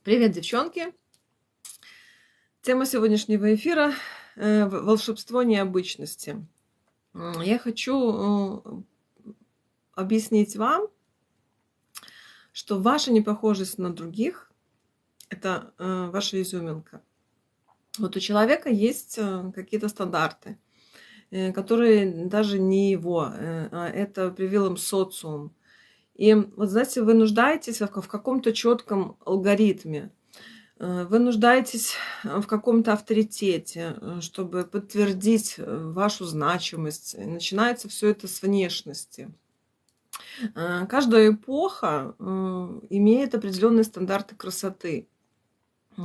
Привет, девчонки! Тема сегодняшнего эфира волшебство необычности. Я хочу объяснить вам, что ваша непохожесть на других – это ваша изюминка. Вот у человека есть какие-то стандарты, которые даже не его, а это привил им социум. И вот знаете, вы нуждаетесь в каком-то четком алгоритме. Вы нуждаетесь в каком-то авторитете, чтобы подтвердить вашу значимость. И начинается все это с внешности. Каждая эпоха имеет определенные стандарты красоты.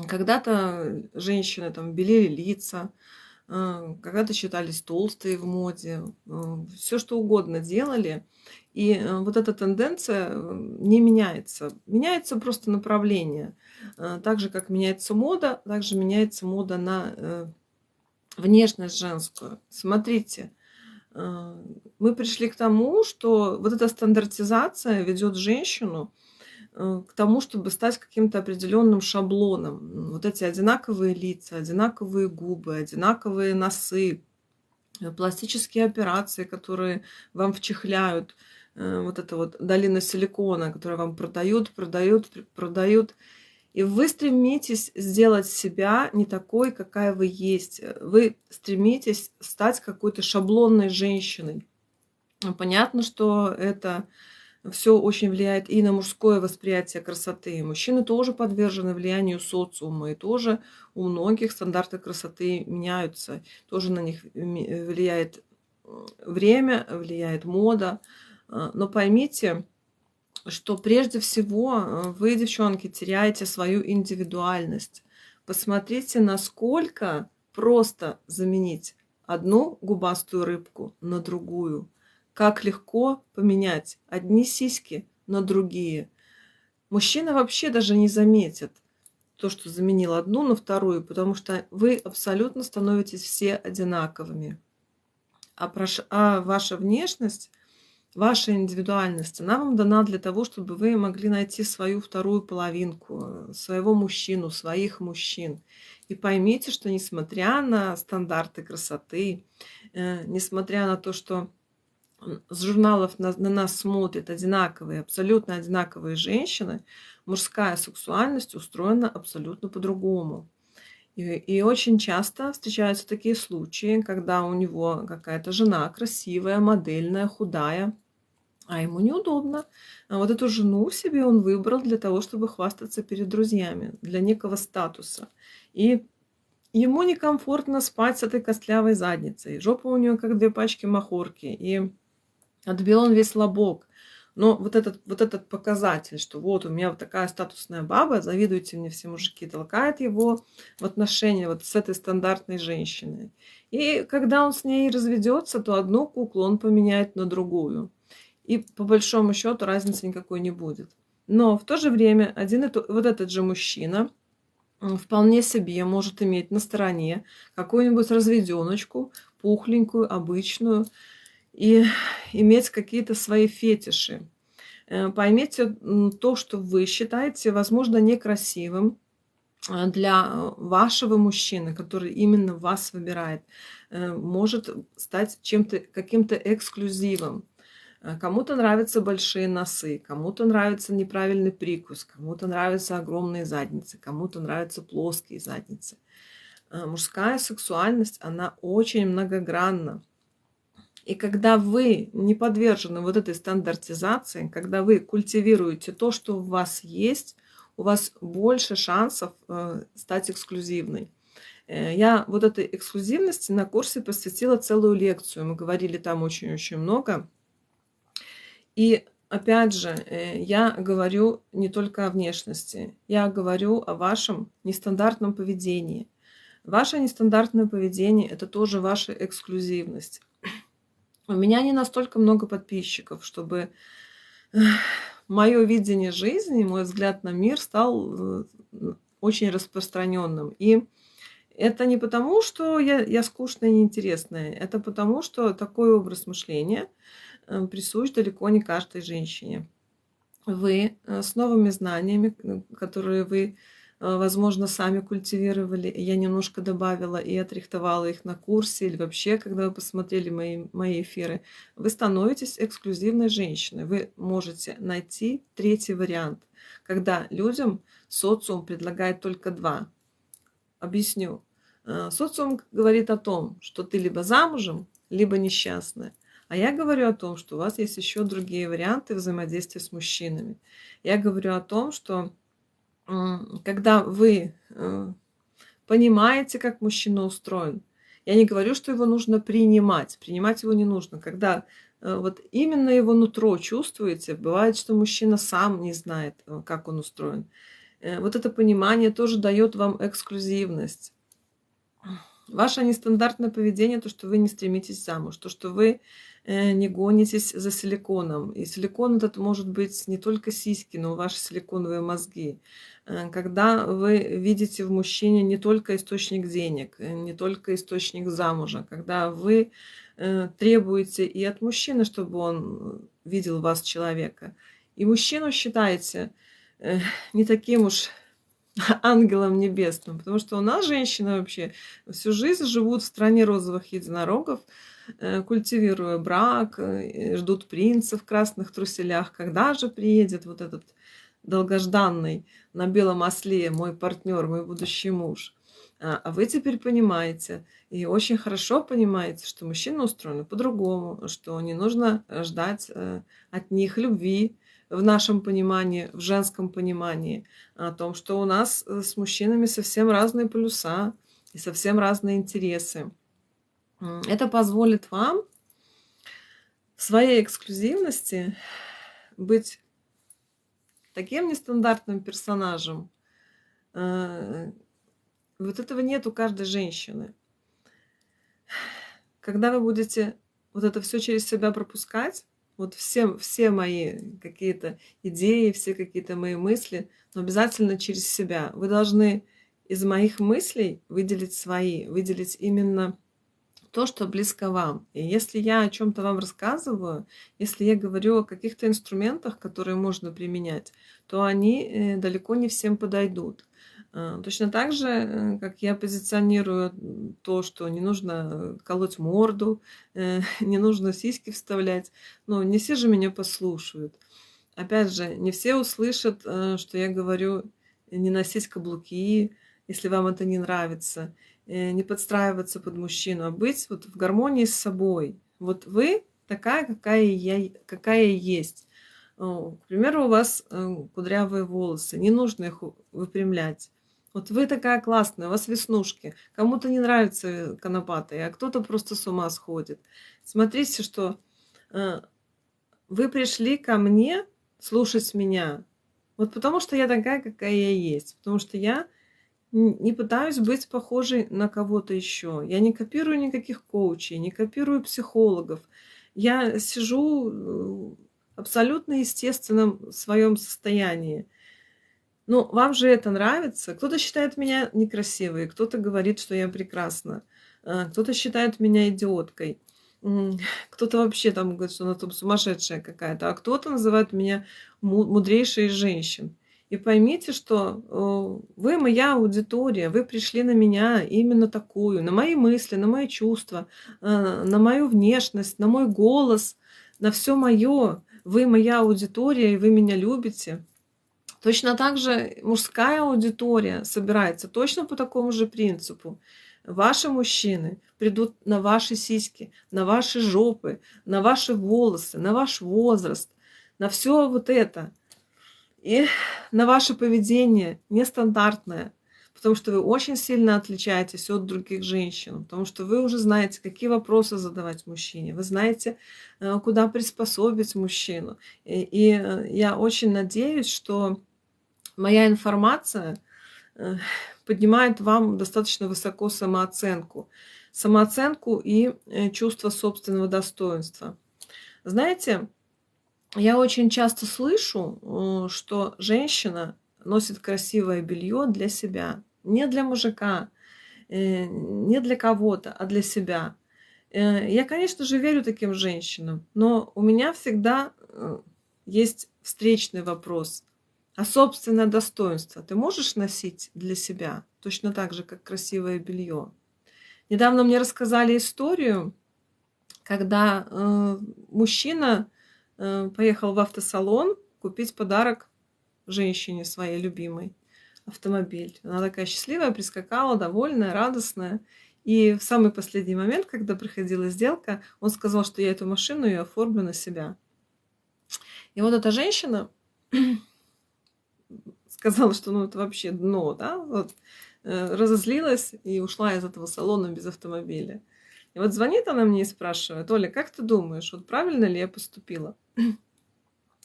Когда-то женщины там белили лица, когда-то считались толстые в моде, все что угодно делали. И вот эта тенденция не меняется. Меняется просто направление. Так же, как меняется мода, так же меняется мода на внешность женскую. Смотрите, мы пришли к тому, что вот эта стандартизация ведет женщину к тому, чтобы стать каким-то определенным шаблоном. Вот эти одинаковые лица, одинаковые губы, одинаковые носы, пластические операции, которые вам вчихляют, вот это вот долина силикона, которую вам продают. И вы стремитесь сделать себя не такой, какая вы есть. Вы стремитесь стать какой-то шаблонной женщиной. Понятно, что это все очень влияет и на мужское восприятие красоты. Мужчины тоже подвержены влиянию социума, и тоже у многих стандарты красоты меняются. Тоже на них влияет время, влияет мода. Но поймите, что прежде всего вы, девчонки, теряете свою индивидуальность. Посмотрите, насколько просто заменить одну губастую рыбку на другую. Как легко поменять одни сиськи на другие. Мужчина вообще даже не заметит то, что заменил одну на вторую, потому что вы абсолютно становитесь все одинаковыми. А ваша внешность, ваша индивидуальность, она вам дана для того, чтобы вы могли найти свою вторую половинку, своего мужчину, своих мужчин. И поймите, что несмотря на стандарты красоты, несмотря на то, что с журналов на нас смотрят одинаковые, абсолютно одинаковые женщины, мужская сексуальность устроена абсолютно по-другому. И очень часто встречаются такие случаи, когда у него какая-то жена красивая, модельная, худая, а ему неудобно. А вот эту жену себе он выбрал для того, чтобы хвастаться перед друзьями, для некого статуса. И ему некомфортно спать с этой костлявой задницей. Жопа у нее как две пачки махорки. И отбил он весь лобок. Но вот этот показатель, что вот у меня вот такая статусная баба, завидуйте мне все мужики, толкает его в отношения вот с этой стандартной женщиной. И когда он с ней разведется, то одну куклу он поменяет на другую. И по большому счету разницы никакой не будет. Но в то же время вот этот же мужчина вполне себе может иметь на стороне какую-нибудь разведеночку, пухленькую, обычную, и иметь какие-то свои фетиши. Поймите, то, что вы считаете, возможно, некрасивым для вашего мужчины, который именно вас выбирает, может стать чем-то, каким-то эксклюзивом. Кому-то нравятся большие носы, кому-то нравится неправильный прикус, кому-то нравятся огромные задницы, кому-то нравятся плоские задницы. Мужская сексуальность, она очень многогранна. И когда вы не подвержены вот этой стандартизации, когда вы культивируете то, что у вас есть, у вас больше шансов стать эксклюзивной. Я вот этой эксклюзивности на курсе посвятила целую лекцию. Мы говорили там очень-очень много. И опять же, я говорю не только о внешности, я говорю о вашем нестандартном поведении. Ваше нестандартное поведение – это тоже ваша эксклюзивность. У меня не настолько много подписчиков, чтобы мое видение жизни, мой взгляд на мир стал очень распространенным. И это не потому, что я скучная и неинтересная, это потому, что такой образ мышления присущ далеко не каждой женщине. Вы с новыми знаниями, которые вы возможно, сами культивировали, я немножко добавила и отрихтовала их на курсе, или вообще, когда вы посмотрели мои эфиры, вы становитесь эксклюзивной женщиной. Вы можете найти третий вариант, когда людям социум предлагает только два. Объясню. Социум говорит о том, что ты либо замужем, либо несчастная. А я говорю о том, что у вас есть еще другие варианты взаимодействия с мужчинами. Я говорю о том, что когда вы понимаете, как мужчина устроен, я не говорю, что его нужно принимать. Принимать его не нужно. Когда вот именно его нутро чувствуете, бывает, что мужчина сам не знает, как он устроен. Вот это понимание тоже дает вам эксклюзивность. Ваше нестандартное поведение, то, что вы не стремитесь замуж, то, что вы не гонитесь за силиконом. И силикон этот может быть не только сиськи, но и ваши силиконовые мозги. Когда вы видите в мужчине не только источник денег, не только источник замужа, когда вы требуете и от мужчины, чтобы он видел в вас человека, и мужчину считаете не таким уж ангелом небесным, потому что у нас женщины вообще всю жизнь живут в стране розовых единорогов, культивируя брак, ждут принца в красных труселях. Когда же приедет вот этот долгожданный на белом осле мой партнер, мой будущий муж? А вы теперь понимаете, и очень хорошо понимаете, что мужчины устроены по-другому, что не нужно ждать от них любви, в нашем понимании, в женском понимании, о том, что у нас с мужчинами совсем разные полюса и совсем разные интересы. Это позволит вам в своей эксклюзивности быть таким нестандартным персонажем. Вот этого нет у каждой женщины. Когда вы будете вот это все через себя пропускать, вот все мои какие-то идеи, все какие-то мои мысли, но обязательно через себя. Вы должны из моих мыслей выделить свои, выделить именно то, что близко вам. И если я о чем-то вам рассказываю, если я говорю о каких-то инструментах, которые можно применять, то они далеко не всем подойдут. Точно так же, как я позиционирую то, что не нужно колоть морду, не нужно сиськи вставлять. Но не все же меня послушают. Опять же, не все услышат, что я говорю не носить каблуки, если вам это не нравится, не подстраиваться под мужчину, а быть вот в гармонии с собой. Вот вы такая, какая я есть. К примеру, у вас кудрявые волосы, не нужно их выпрямлять. Вот вы такая классная, у вас веснушки. Кому-то не нравятся конопатые, а кто-то просто с ума сходит. Смотрите, что вы пришли ко мне слушать меня. Вот потому что я такая, какая я есть. Потому что я не пытаюсь быть похожей на кого-то еще. Я не копирую никаких коучей, не копирую психологов. Я сижу абсолютно естественном своем состоянии. Ну, вам же это нравится. Кто-то считает меня некрасивой, кто-то говорит, что я прекрасна, кто-то считает меня идиоткой, кто-то вообще там говорит, что она там сумасшедшая какая-то, а кто-то называет меня мудрейшей из женщин. И поймите, что вы моя аудитория, вы пришли на меня именно такую, на мои мысли, на мои чувства, на мою внешность, на мой голос, на все мое. Вы моя аудитория, и вы меня любите. Точно так же мужская аудитория собирается точно по такому же принципу. Ваши мужчины придут на ваши сиськи, на ваши жопы, на ваши волосы, на ваш возраст, на все вот это. И на ваше поведение нестандартное, потому что вы очень сильно отличаетесь от других женщин, потому что вы уже знаете, какие вопросы задавать мужчине, вы знаете, куда приспособить мужчину. И я очень надеюсь, что моя информация поднимает вам достаточно высоко самооценку и чувство собственного достоинства. Знаете, я очень часто слышу, что женщина носит красивое белье для себя, не для мужика, не для кого-то, а для себя. Я, конечно же, верю таким женщинам, но у меня всегда есть встречный вопрос. А собственное достоинство ты можешь носить для себя точно так же, как красивое белье? Недавно мне рассказали историю, когда мужчина поехал в автосалон купить подарок женщине своей любимой автомобиль. Она такая счастливая, прискакала, довольная, радостная. И в самый последний момент, когда проходила сделка, он сказал, что я эту машину ее оформлю на себя. И вот эта женщина сказала, что ну это вообще дно, да, вот, разозлилась и ушла из этого салона без автомобиля. И вот звонит она мне и спрашивает: Оля, как ты думаешь, вот правильно ли я поступила?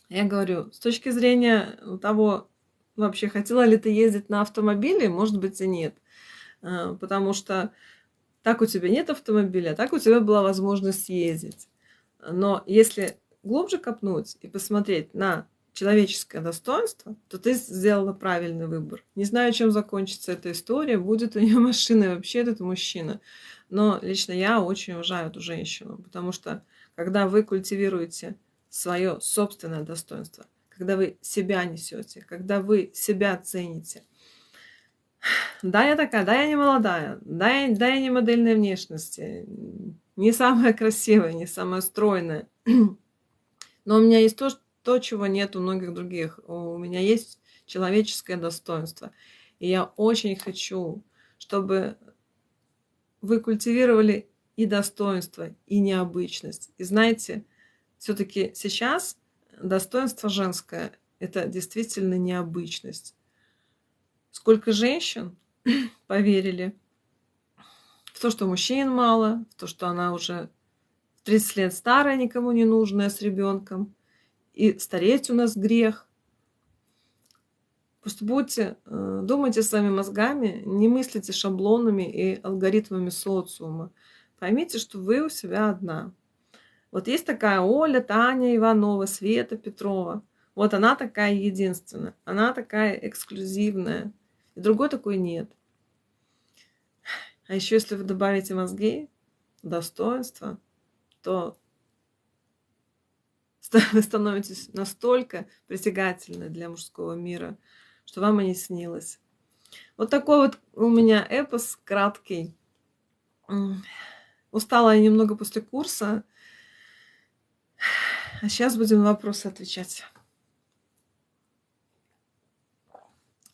Я говорю, с точки зрения того, вообще хотела ли ты ездить на автомобиле, может быть и нет. Потому что так у тебя нет автомобиля, а так у тебя была возможность ездить. Но если глубже копнуть и посмотреть на человеческое достоинство, то ты сделала правильный выбор. Не знаю, чем закончится эта история, будет у нее машина и вообще этот мужчина. Но лично я очень уважаю эту женщину, потому что когда вы культивируете свое собственное достоинство, когда вы себя несете, когда вы себя цените. Да, я такая, да, я не молодая, да, я не модельной внешности, не самая красивая, не самая стройная. Но у меня есть то, чего нет у многих других. У меня есть человеческое достоинство. И я очень хочу, чтобы вы культивировали и достоинство, и необычность. И знаете, все-таки сейчас достоинство женское – это действительно необычность. Сколько женщин поверили в то, что мужчин мало, в то, что она уже в 30 лет старая, никому не нужная, с ребенком. И стареть у нас грех. Просто думайте своими мозгами, не мыслите шаблонами и алгоритмами социума. Поймите, что вы у себя одна. Вот есть такая Оля, Таня Иванова, Света Петрова. Вот она такая единственная, она такая эксклюзивная. И другой такой нет. А еще если вы добавите мозги, достоинство, то вы становитесь настолько притягательны для мужского мира, что вам и не снилось. Вот такой вот у меня эпос краткий. Устала я немного после курса. А сейчас будем на вопросы отвечать.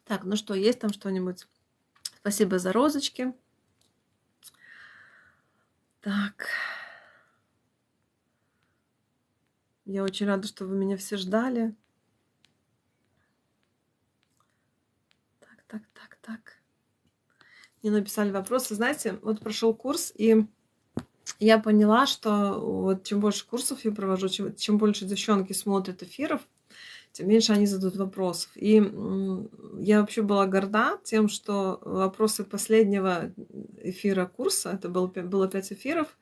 Так, ну что, есть там что-нибудь? Спасибо за розочки. Так. Я очень рада, что вы меня все ждали. Так. Мне написали вопросы. Знаете, вот прошел курс, и я поняла, что вот чем больше курсов я провожу, чем больше девчонки смотрят эфиров, тем меньше они задают вопросов. И я вообще была горда тем, что вопросы последнего эфира курса, это было 5 эфиров,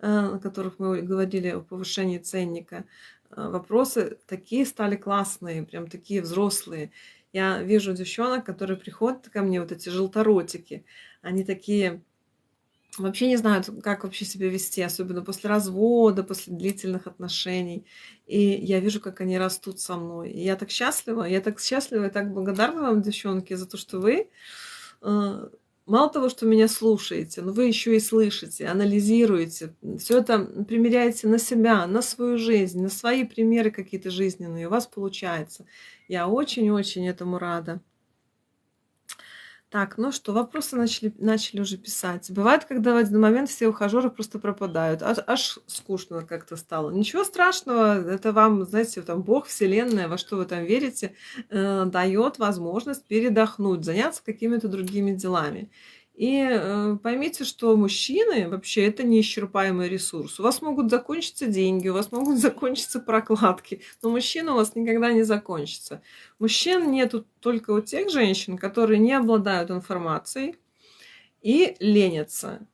на которых мы говорили о повышении ценника, вопросы такие стали классные, прям такие взрослые. Я вижу девчонок, которые приходят ко мне, вот эти желторотики, они такие вообще не знают, как вообще себя вести, особенно после развода, после длительных отношений. И я вижу, как они растут со мной. И я так счастлива и так благодарна вам, девчонки, за то, что вы мало того, что меня слушаете, но вы еще и слышите, анализируете, все это примеряете на себя, на свою жизнь, на свои примеры какие-то жизненные, у вас получается. Я очень-очень этому рада. Так, ну что, вопросы начали уже писать. Бывает, когда в один момент все ухажеры просто пропадают. Аж скучно как-то стало. Ничего страшного, это вам, знаете, там Бог, Вселенная, во что вы там верите, дает возможность передохнуть, заняться какими-то другими делами. И поймите, что мужчины вообще это неисчерпаемый ресурс. У вас могут закончиться деньги, у вас могут закончиться прокладки, но мужчина у вас никогда не закончится. Мужчин нету только у тех женщин, которые не обладают информацией и ленятся.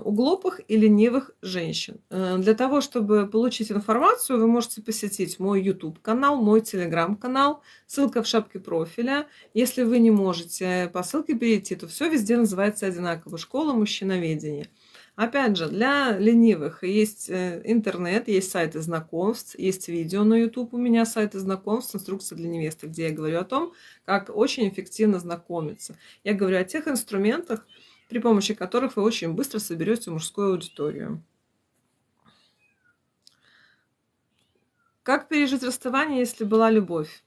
У глупых и ленивых женщин. Для того, чтобы получить информацию, вы можете посетить мой YouTube-канал, мой Telegram-канал, ссылка в шапке профиля. Если вы не можете по ссылке перейти, то все везде называется одинаково. Школа мужчиноведения. Опять же, для ленивых есть интернет, есть сайты знакомств, есть видео на YouTube у меня, сайты знакомств, инструкция для невесты, где я говорю о том, как очень эффективно знакомиться. Я говорю о тех инструментах, при помощи которых вы очень быстро соберете мужскую аудиторию. Как пережить расставание, если была любовь?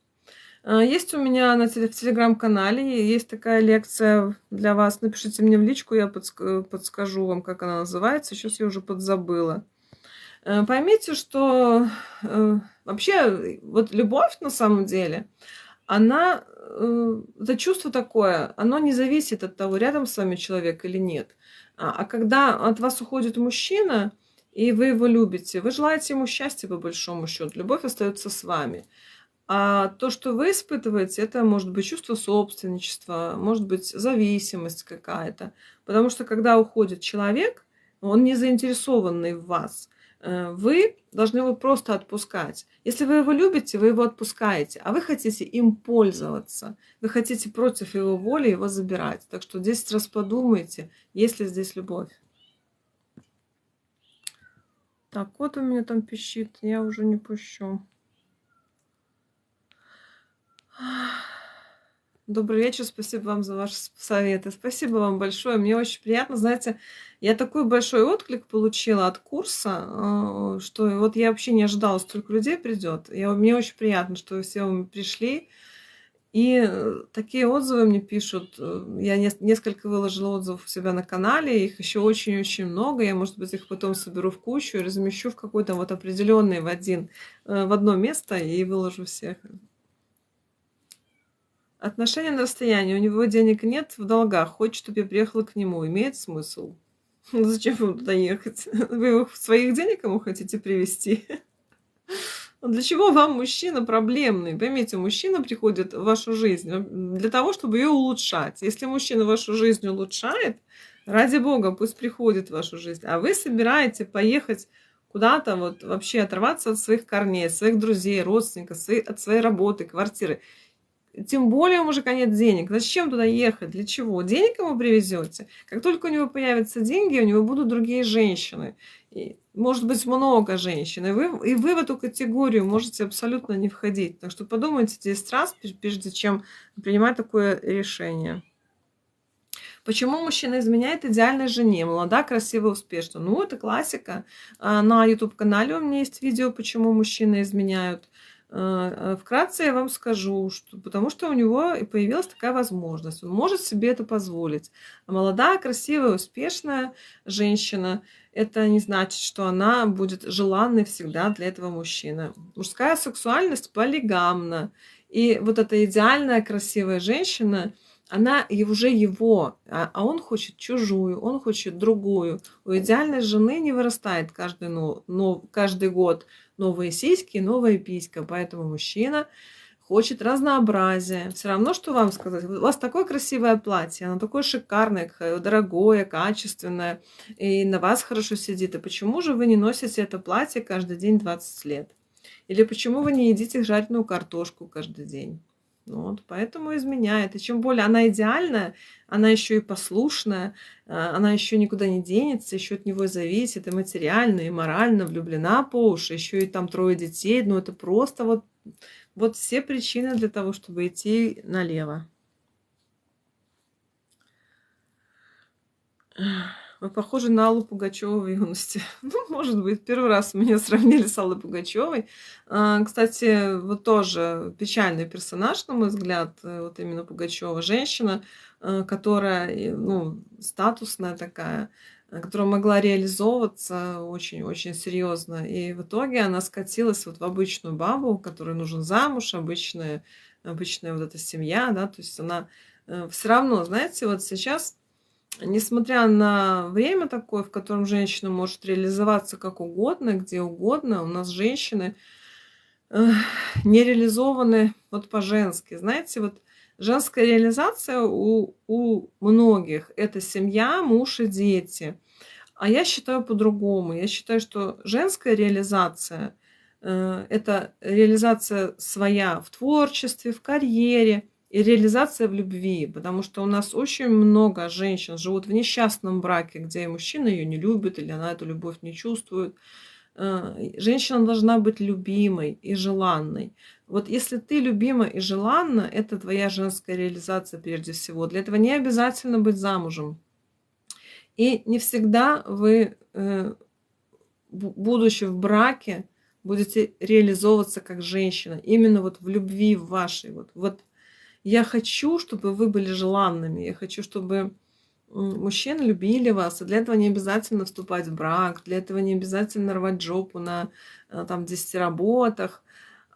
Есть у меня в телеграм-канале, есть такая лекция для вас. Напишите мне в личку, я подскажу вам, как она называется. Сейчас я уже подзабыла. Поймите, что вообще вот любовь на самом деле, она, это чувство такое, оно не зависит от того, рядом с вами человек или нет. А когда от вас уходит мужчина, и вы его любите, вы желаете ему счастья по большому счету, любовь остается с вами. А то, что вы испытываете, это может быть чувство собственничества, может быть зависимость какая-то. Потому что когда уходит человек, он не заинтересованный в вас. Вы должны его просто отпускать. Если вы его любите, вы его отпускаете, а вы хотите им пользоваться. Вы хотите против его воли его забирать. Так что 10 раз подумайте, есть ли здесь любовь. Так, вот у меня там пищит, я уже не пущу. Добрый вечер, спасибо вам за ваши советы. Спасибо вам большое, мне очень приятно. Знаете, я такой большой отклик получила от курса, что вот я вообще не ожидала, столько людей придет. Мне очень приятно, что все пришли. И такие отзывы мне пишут. Я несколько выложила отзывов у себя на канале, их еще очень-очень много. Я, может быть, их потом соберу в кучу и размещу в какой-то вот определенный в одно место и выложу всех. Отношения на расстоянии. У него денег нет, в долгах. Хочет, чтобы я приехала к нему. Имеет смысл? Зачем вам туда ехать? Вы своих денег ему хотите привезти? Для чего вам мужчина проблемный? Поймите, мужчина приходит в вашу жизнь для того, чтобы ее улучшать. Если мужчина вашу жизнь улучшает, ради бога, пусть приходит в вашу жизнь. А вы собираете поехать куда-то, вот вообще оторваться от своих корней, своих друзей, родственников, от своей работы, квартиры. Тем более у мужика нет денег. Зачем туда ехать? Для чего? Денег ему привезете? Как только у него появятся деньги, у него будут другие женщины. И, может быть, много женщин. И вы в эту категорию можете абсолютно не входить. Так что подумайте 10 раз, прежде чем принимать такое решение. Почему мужчина изменяет идеальной жене? Молода, красивая, успешная. Ну, это классика. На YouTube-канале у меня есть видео, почему мужчины изменяют. Вкратце я вам скажу, что потому что у него и появилась такая возможность. Он может себе это позволить. А молодая, красивая, успешная женщина, это не значит, что она будет желанной всегда для этого мужчины. Мужская сексуальность полигамна. И вот эта идеальная, красивая женщина, она уже его, а он хочет чужую, он хочет другую. У идеальной жены не вырастает каждый год новые сиськи, новая писька. Поэтому мужчина хочет разнообразия. Все равно, что вам сказать. У вас такое красивое платье, оно такое шикарное, дорогое, качественное, и на вас хорошо сидит. И почему же вы не носите это платье каждый день 20 лет? Или почему вы не едите жареную картошку каждый день? Вот, поэтому изменяет. И чем более она идеальная, она еще и послушная, она еще никуда не денется, еще от него зависит и материально, и морально, влюблена по уши, еще и там 3 детей. Ну, это просто вот все причины для того, чтобы идти налево. Вы похожи на Аллу Пугачеву в юности. Ну, может быть, первый раз меня сравнили с Аллой Пугачевой. Кстати, вот тоже печальный персонаж, на мой взгляд, вот именно Пугачева. Женщина, которая, ну, статусная такая, которая могла реализовываться очень-очень серьезно. И в итоге она скатилась вот в обычную бабу, которой нужен замуж, обычная вот эта семья, да, то есть она все равно, знаете, вот сейчас, несмотря на время такое, в котором женщина может реализоваться как угодно, где угодно, у нас женщины не реализованы вот по-женски. Знаете, вот женская реализация у многих – это семья, муж и дети. А я считаю по-другому. Я считаю, что женская реализация это реализация своя в творчестве, в карьере. и реализация в любви, потому что у нас очень много женщин живут в несчастном браке, где мужчина ее не любит или она эту любовь не чувствует. Женщина должна быть любимой и желанной. Вот если ты любима и желанна, это твоя женская реализация прежде всего. Для этого не обязательно быть замужем. И не всегда вы, будучи в браке, будете реализовываться как женщина. Именно вот в любви в вашей. Вот я хочу, чтобы вы были желанными. Я хочу, чтобы мужчины любили вас. И для этого не обязательно вступать в брак. Для этого не обязательно рвать жопу на там 10 работах.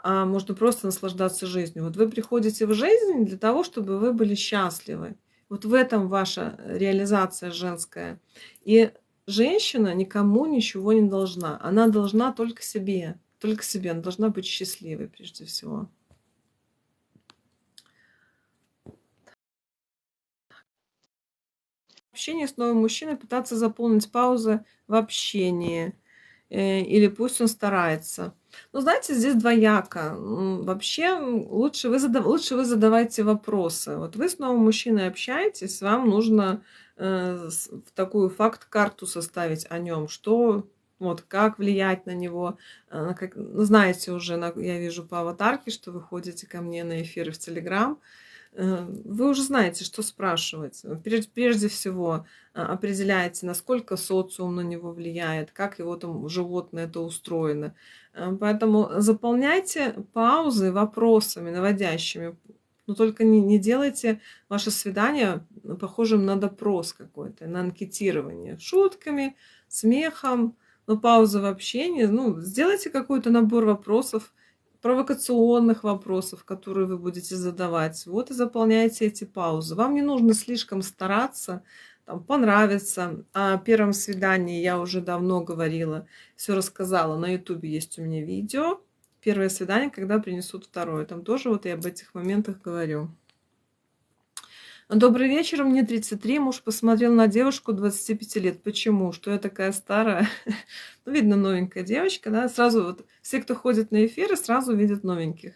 А можно просто наслаждаться жизнью. Вот вы приходите в жизнь для того, чтобы вы были счастливы. Вот в этом ваша реализация женская. И женщина никому ничего не должна. Она должна только себе. Только себе. Она должна быть счастливой прежде всего. Общение с новым мужчиной, пытаться заполнить паузы в общении. Или пусть он старается. Но знаете, здесь двояко. Вообще лучше вы задавайте вопросы. Вот вы с новым мужчиной общаетесь, вам нужно в такую факт-карту составить о нем, что вот как влиять на него. Знаете уже, я вижу по аватарке, что вы ходите ко мне на эфиры в Телеграм. Вы уже знаете, что спрашивать. Прежде всего определяете, насколько социум на него влияет, как его там животное это устроено. Поэтому заполняйте паузы вопросами наводящими. Но только не делайте ваше свидание похожим на допрос какой-то, на анкетирование. Шутками, смехом, но паузы в общении. Сделайте какой-то набор вопросов, провокационных вопросов, которые вы будете задавать. Вот и заполняйте эти паузы. Вам не нужно слишком стараться, понравится. О первом свидании я уже давно говорила, все рассказала. На ютубе есть у меня видео. Первое свидание, когда принесут второе. Там тоже вот я об этих моментах говорю. Добрый вечер, мне 33, муж посмотрел на девушку 25 лет. Почему? Что я такая старая? Видно, новенькая девочка, да, сразу вот все, кто ходит на эфиры, сразу видят новеньких.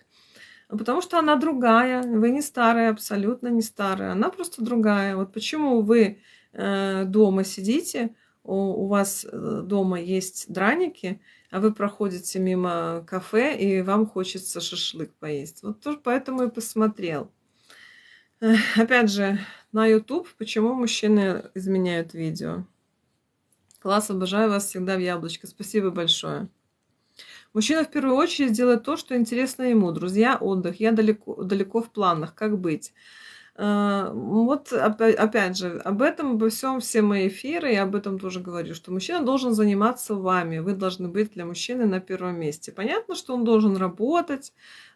Потому что она другая, вы не старая, абсолютно не старая, она просто другая. Вот почему вы дома сидите, у вас дома есть драники, а вы проходите мимо кафе, и вам хочется шашлык поесть. Вот тоже поэтому и посмотрел. Опять же, на YouTube, почему мужчины изменяют видео. Класс, обожаю вас всегда в яблочко. Спасибо большое. Мужчина в первую очередь делает то, что интересно ему. Друзья, отдых. Я далеко в планах. Как быть? Вот опять же, обо всем все мои эфиры, я об этом тоже говорю, что мужчина должен заниматься вами. Вы должны быть для мужчины на первом месте. Понятно, что он должен работать,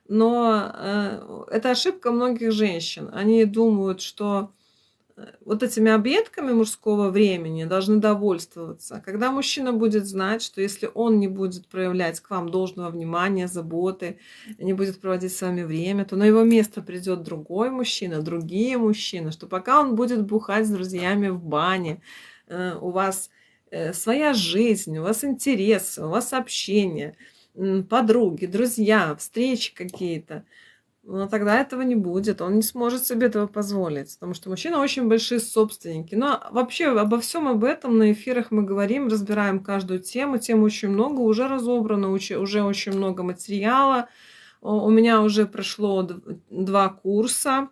но это ошибка многих женщин. Они думают, что вот этими объедками мужского времени должны довольствоваться. Когда мужчина будет знать, что если он не будет проявлять к вам должного внимания, заботы, не будет проводить с вами время, то на его место придет другой мужчина, другие мужчины, что пока он будет бухать с друзьями в бане, у вас своя жизнь, у вас интересы, у вас общение, подруги, друзья, встречи какие-то, но тогда этого не будет, он не сможет себе этого позволить, потому что мужчина очень большие собственники. Но вообще обо всем об этом на эфирах мы говорим, разбираем каждую тему. Тем очень много уже разобрано, уже очень много материала. У меня уже прошло 2 курса.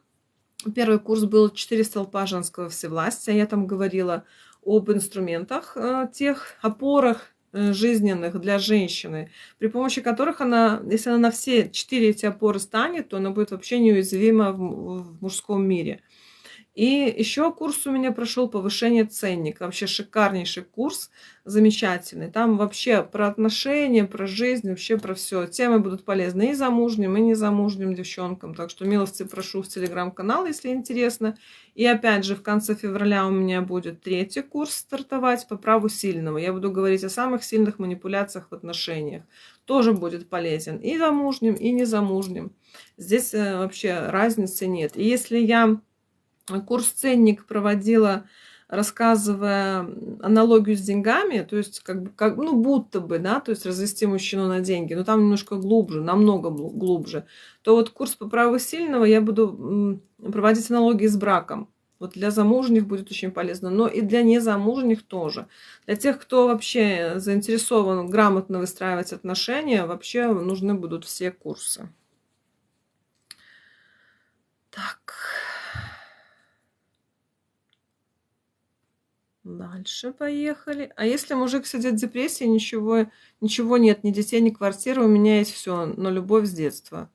Первый курс был 4 столпа женского всевластия. Я там говорила об инструментах, тех опорах жизненных для женщины, при помощи которых она, если она на все 4 эти опоры станет, то она будет вообще неуязвима в мужском мире. И еще курс у меня прошел повышение ценника. Вообще шикарнейший курс, замечательный. Там вообще про отношения, про жизнь, вообще про все. Темы будут полезны и замужним, и незамужним девчонкам. Так что милости прошу в телеграм-канал, если интересно. И опять же, в конце февраля у меня будет 3-й курс стартовать по праву сильного. Я буду говорить о самых сильных манипуляциях в отношениях. Тоже будет полезен и замужним, и незамужним. Здесь вообще разницы нет. И если я курс-ценник проводила рассказывая аналогию с деньгами, то есть ну, будто бы, да, то есть развести мужчину на деньги, но там немножко глубже, намного глубже, то вот курс по праву сильного я буду проводить аналогии с браком. Вот для замужних будет очень полезно, но и для незамужних тоже. Для тех, кто вообще заинтересован грамотно выстраивать отношения, вообще нужны будут все курсы. Так. Дальше поехали. А если мужик сидит в депрессии, ничего нет, ни детей, ни квартиры, у меня есть все, но любовь с детства.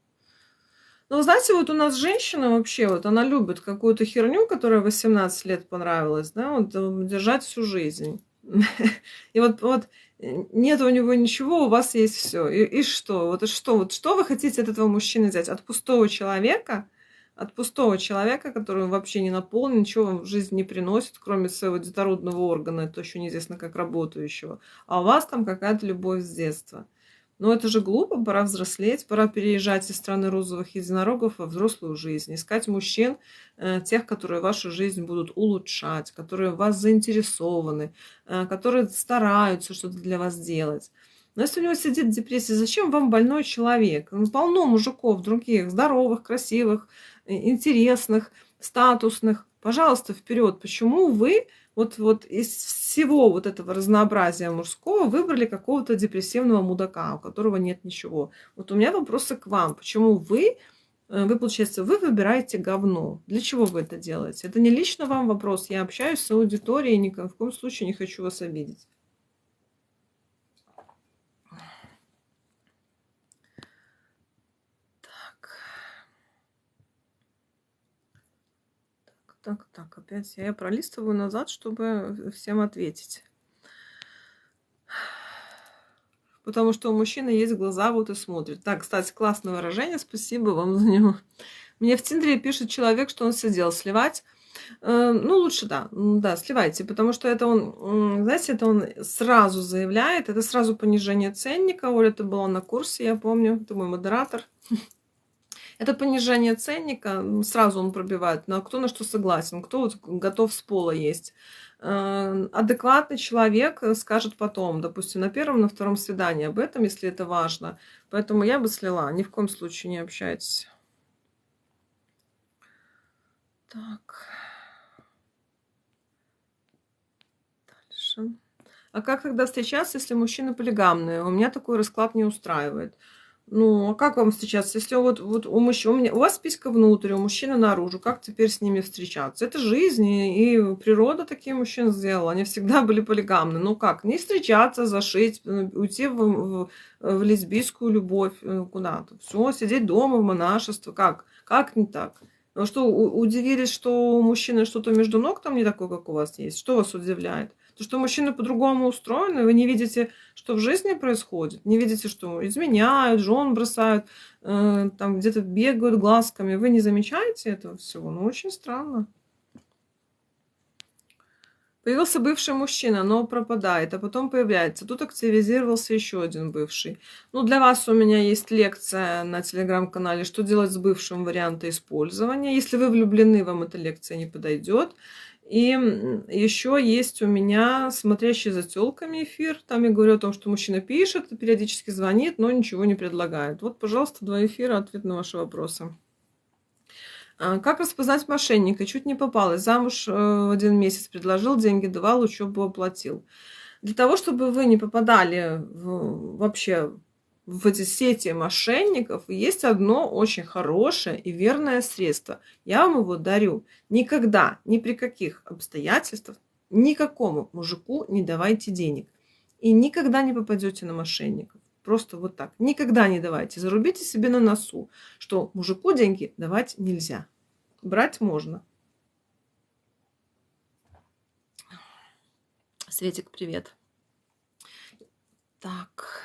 Ну, знаете, вот у нас женщина вообще, вот она любит какую-то херню, которая 18 лет понравилась, да, вот держать всю жизнь. И вот нет у него ничего, у вас есть все. И что? Вот что вы хотите от этого мужчины взять? От пустого человека, который вообще не наполнен, ничего вам в жизнь не приносит, кроме своего детородного органа, это еще неизвестно как работающего. А у вас там какая-то любовь с детства. Но это же глупо, пора взрослеть, пора переезжать из страны розовых единорогов во взрослую жизнь, искать мужчин, тех, которые вашу жизнь будут улучшать, которые в вас заинтересованы, которые стараются что-то для вас делать. Но если у него сидит в депрессии, зачем вам больной человек? Ну, полно мужиков других, здоровых, красивых, интересных, статусных. Пожалуйста, вперед. Почему вы вот из всего вот этого разнообразия мужского выбрали какого-то депрессивного мудака, у которого нет ничего? Вот у меня вопросы к вам. Почему получается, вы выбираете говно? Для чего вы это делаете? Это не лично вам вопрос. Я общаюсь с аудиторией, ни в коем случае не хочу вас обидеть. Так, опять я пролистываю назад, чтобы всем ответить. Потому что у мужчины есть глаза, вот и смотрит. Так, кстати, классное выражение, спасибо вам за него. Мне в Тиндере пишет человек, что он сидел сливать. Ну, лучше да, сливайте, потому что это он, знаете, это он сразу заявляет, это сразу понижение ценника. Оля, ты была на курсе, я помню, ты мой модератор. Это понижение ценника, сразу он пробивает, но кто на что согласен, кто вот готов с пола есть. Адекватный человек скажет потом, допустим, на первом, на втором свидании об этом, если это важно. Поэтому я бы слила, ни в коем случае не общайтесь. Так. Дальше. А как тогда встречаться, если мужчина полигамный? У меня такой расклад не устраивает. Ну, а как вам встречаться? Если вот у мужчины, у вас писька внутрь, у мужчины наружу, как теперь с ними встречаться? Это жизнь, и природа такие мужчин сделала. Они всегда были полигамны. Ну как? Не встречаться, зашить, уйти в лесбийскую любовь куда-то. Все, сидеть дома в монашество. Как? Как не так? Ну что, удивились, что у мужчины что-то между ног там не такое, как у вас есть? Что вас удивляет? То, что мужчины по-другому устроены, вы не видите, что в жизни происходит, не видите, что изменяют, жен бросают, там где-то бегают глазками, вы не замечаете этого всего? Ну, очень странно. Появился бывший мужчина, но пропадает, а потом появляется. Тут активизировался еще один бывший. Ну, для вас у меня есть лекция на телеграм-канале «Что делать с бывшим варианта использования». Если вы влюблены, вам эта лекция не подойдет. И еще есть у меня «Смотрящий за тёлками» эфир. Там я говорю о том, что мужчина пишет, периодически звонит, но ничего не предлагает. Вот, пожалуйста, 2 эфира, ответ на ваши вопросы. Как распознать мошенника? Чуть не попалась. Замуж в 1 месяц предложил, деньги давал, учебу оплатил. Для того, чтобы вы не попадали вообще в эти сети мошенников, есть одно очень хорошее и верное средство. Я вам его дарю. Никогда, ни при каких обстоятельствах, никакому мужику не давайте денег. И никогда не попадете на мошенников. Просто вот так. Никогда не давайте. Зарубите себе на носу, что мужику деньги давать нельзя. Брать можно. Светик, привет. Так.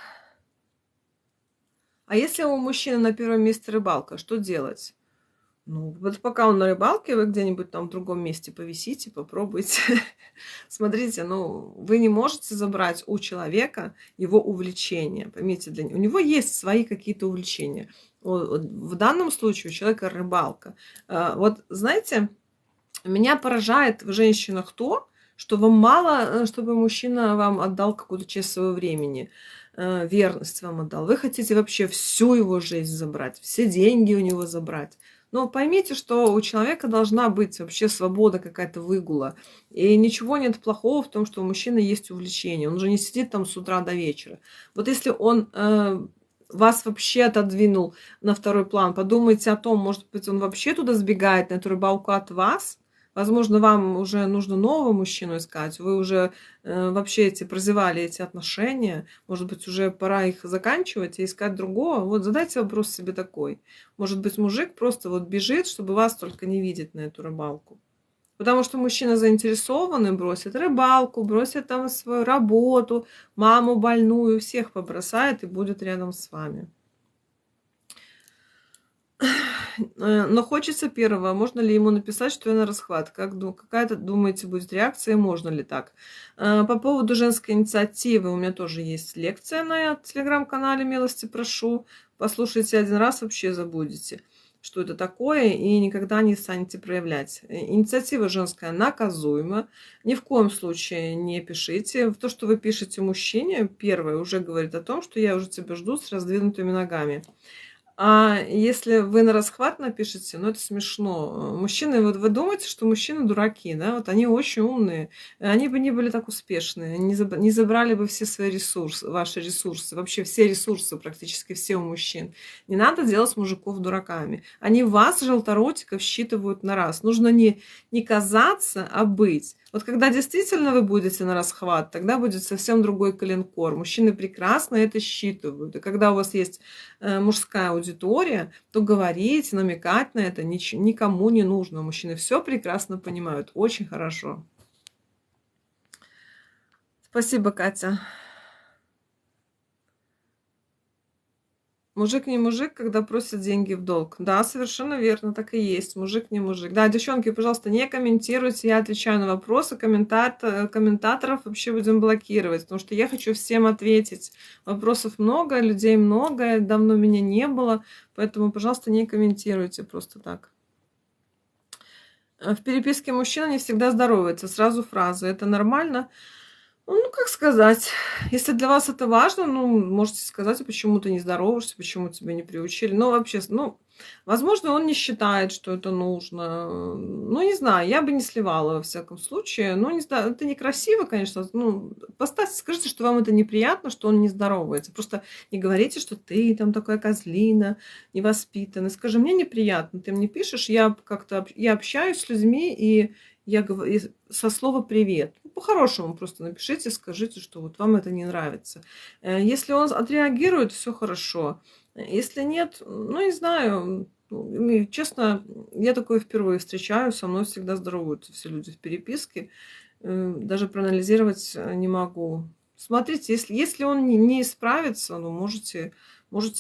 А если у мужчины на первом месте рыбалка, что делать? Ну, вот пока он на рыбалке, вы где-нибудь там в другом месте повисите, попробуйте. Смотрите, ну, вы не можете забрать у человека его увлечение. Поймите, у него есть свои какие-то увлечения. В данном случае у человека рыбалка. Вот, знаете, меня поражает в женщинах то, что вам мало, чтобы мужчина вам отдал какую-то часть своего времени, верность вам отдал. Вы хотите вообще всю его жизнь забрать, все деньги у него забрать. Но поймите, что у человека должна быть вообще свобода, какая-то выгула. И ничего нет плохого в том, что у мужчины есть увлечение. Он же не сидит там с утра до вечера. Вот если он вас вообще отодвинул на второй план, подумайте о том, может быть, он вообще туда сбегает, на эту рыбалку от вас. Возможно, вам уже нужно нового мужчину искать. Вы уже вообще прозевали эти отношения. Может быть, уже пора их заканчивать и искать другого. Вот задайте вопрос себе такой. Может быть, мужик просто вот бежит, чтобы вас только не видеть на эту рыбалку. Потому что мужчина заинтересованный бросит рыбалку, бросит там свою работу, маму больную, всех побросает и будет рядом с вами. Но хочется первого. Можно ли ему написать, что я на расхват? Какая-то, думаете, будет реакция? Можно ли так? По поводу женской инициативы у меня тоже есть лекция на телеграм-канале «Милости прошу». Послушайте один раз, вообще забудете, что это такое, и никогда не станете проявлять. Инициатива женская наказуема. Ни в коем случае не пишите. То, что вы пишете мужчине, первое, уже говорит о том, что я уже тебя жду с раздвинутыми ногами. А если вы на расхват напишете, ну это смешно. Мужчины, вот вы думаете, что мужчины дураки, да? Вот они очень умные. Они бы не были так успешны, не забрали бы все свои ресурсы, ваши ресурсы, вообще все ресурсы, практически все у мужчин. Не надо делать мужиков дураками. Они вас, желторотиков, считывают на раз. Нужно не казаться, а быть. Вот когда действительно вы будете на расхват, тогда будет совсем другой коленкор. Мужчины прекрасно это считывают. И когда у вас есть мужская аудитория, то говорить, намекать на это никому не нужно. Мужчины все прекрасно понимают. Очень хорошо. Спасибо, Катя. Мужик не мужик, когда просит деньги в долг. Да, совершенно верно, так и есть. Мужик не мужик. Да, девчонки, пожалуйста, не комментируйте. Я отвечаю на вопросы. Комментаторов вообще будем блокировать, потому что я хочу всем ответить. Вопросов много, людей много, давно меня не было. Поэтому, пожалуйста, не комментируйте просто так. В переписке мужчина не всегда здоровается. Сразу фраза. Это нормально? Ну, как сказать, если для вас это важно, ну, можете сказать, а почему ты не здороваешься, почему тебя не приучили. Но вообще, ну, возможно, он не считает, что это нужно. Ну, не знаю, я бы не сливала во всяком случае. Ну, не знаю, это некрасиво, конечно. Ну, поставьте, скажите, что вам это неприятно, что он не здоровается. Просто не говорите, что ты там такая козлина, невоспитанная. Скажи, мне неприятно, ты мне пишешь, я общаюсь с людьми, и я говорю со слова «привет». По-хорошему просто напишите, скажите, что вот вам это не нравится. Если он отреагирует, все хорошо. Если нет, ну, не знаю. Честно, я такое впервые встречаю. Со мной всегда здороваются все люди в переписке. Даже проанализировать не могу. Смотрите, если он не исправится, ну, можете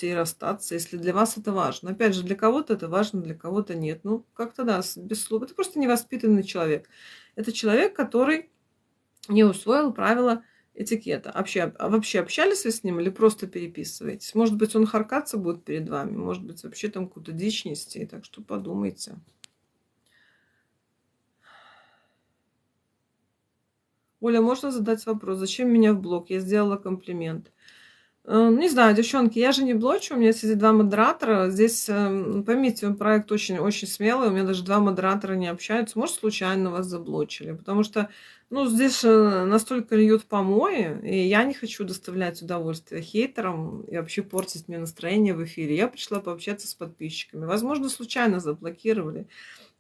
и расстаться, если для вас это важно. Опять же, для кого-то это важно, для кого-то нет. Ну, как-то да, без слов. Это просто невоспитанный человек. Это человек, который не усвоил правила этикета. Вообще общались вы с ним или просто переписываетесь? Может быть, он харкаться будет перед вами, может быть, вообще там какую-то дичь нести. Так что подумайте. Оля, можно задать вопрос? Зачем меня в блог? Я сделала комплимент. Не знаю, девчонки, я же не блочу, у меня сидит два модератора. Здесь, поймите, проект очень смелый, у меня даже два модератора не общаются. Может, случайно вас заблочили, потому что, ну, здесь настолько льют помои, и я не хочу доставлять удовольствие хейтерам и вообще портить мне настроение в эфире. Я пришла пообщаться с подписчиками. Возможно, случайно заблокировали.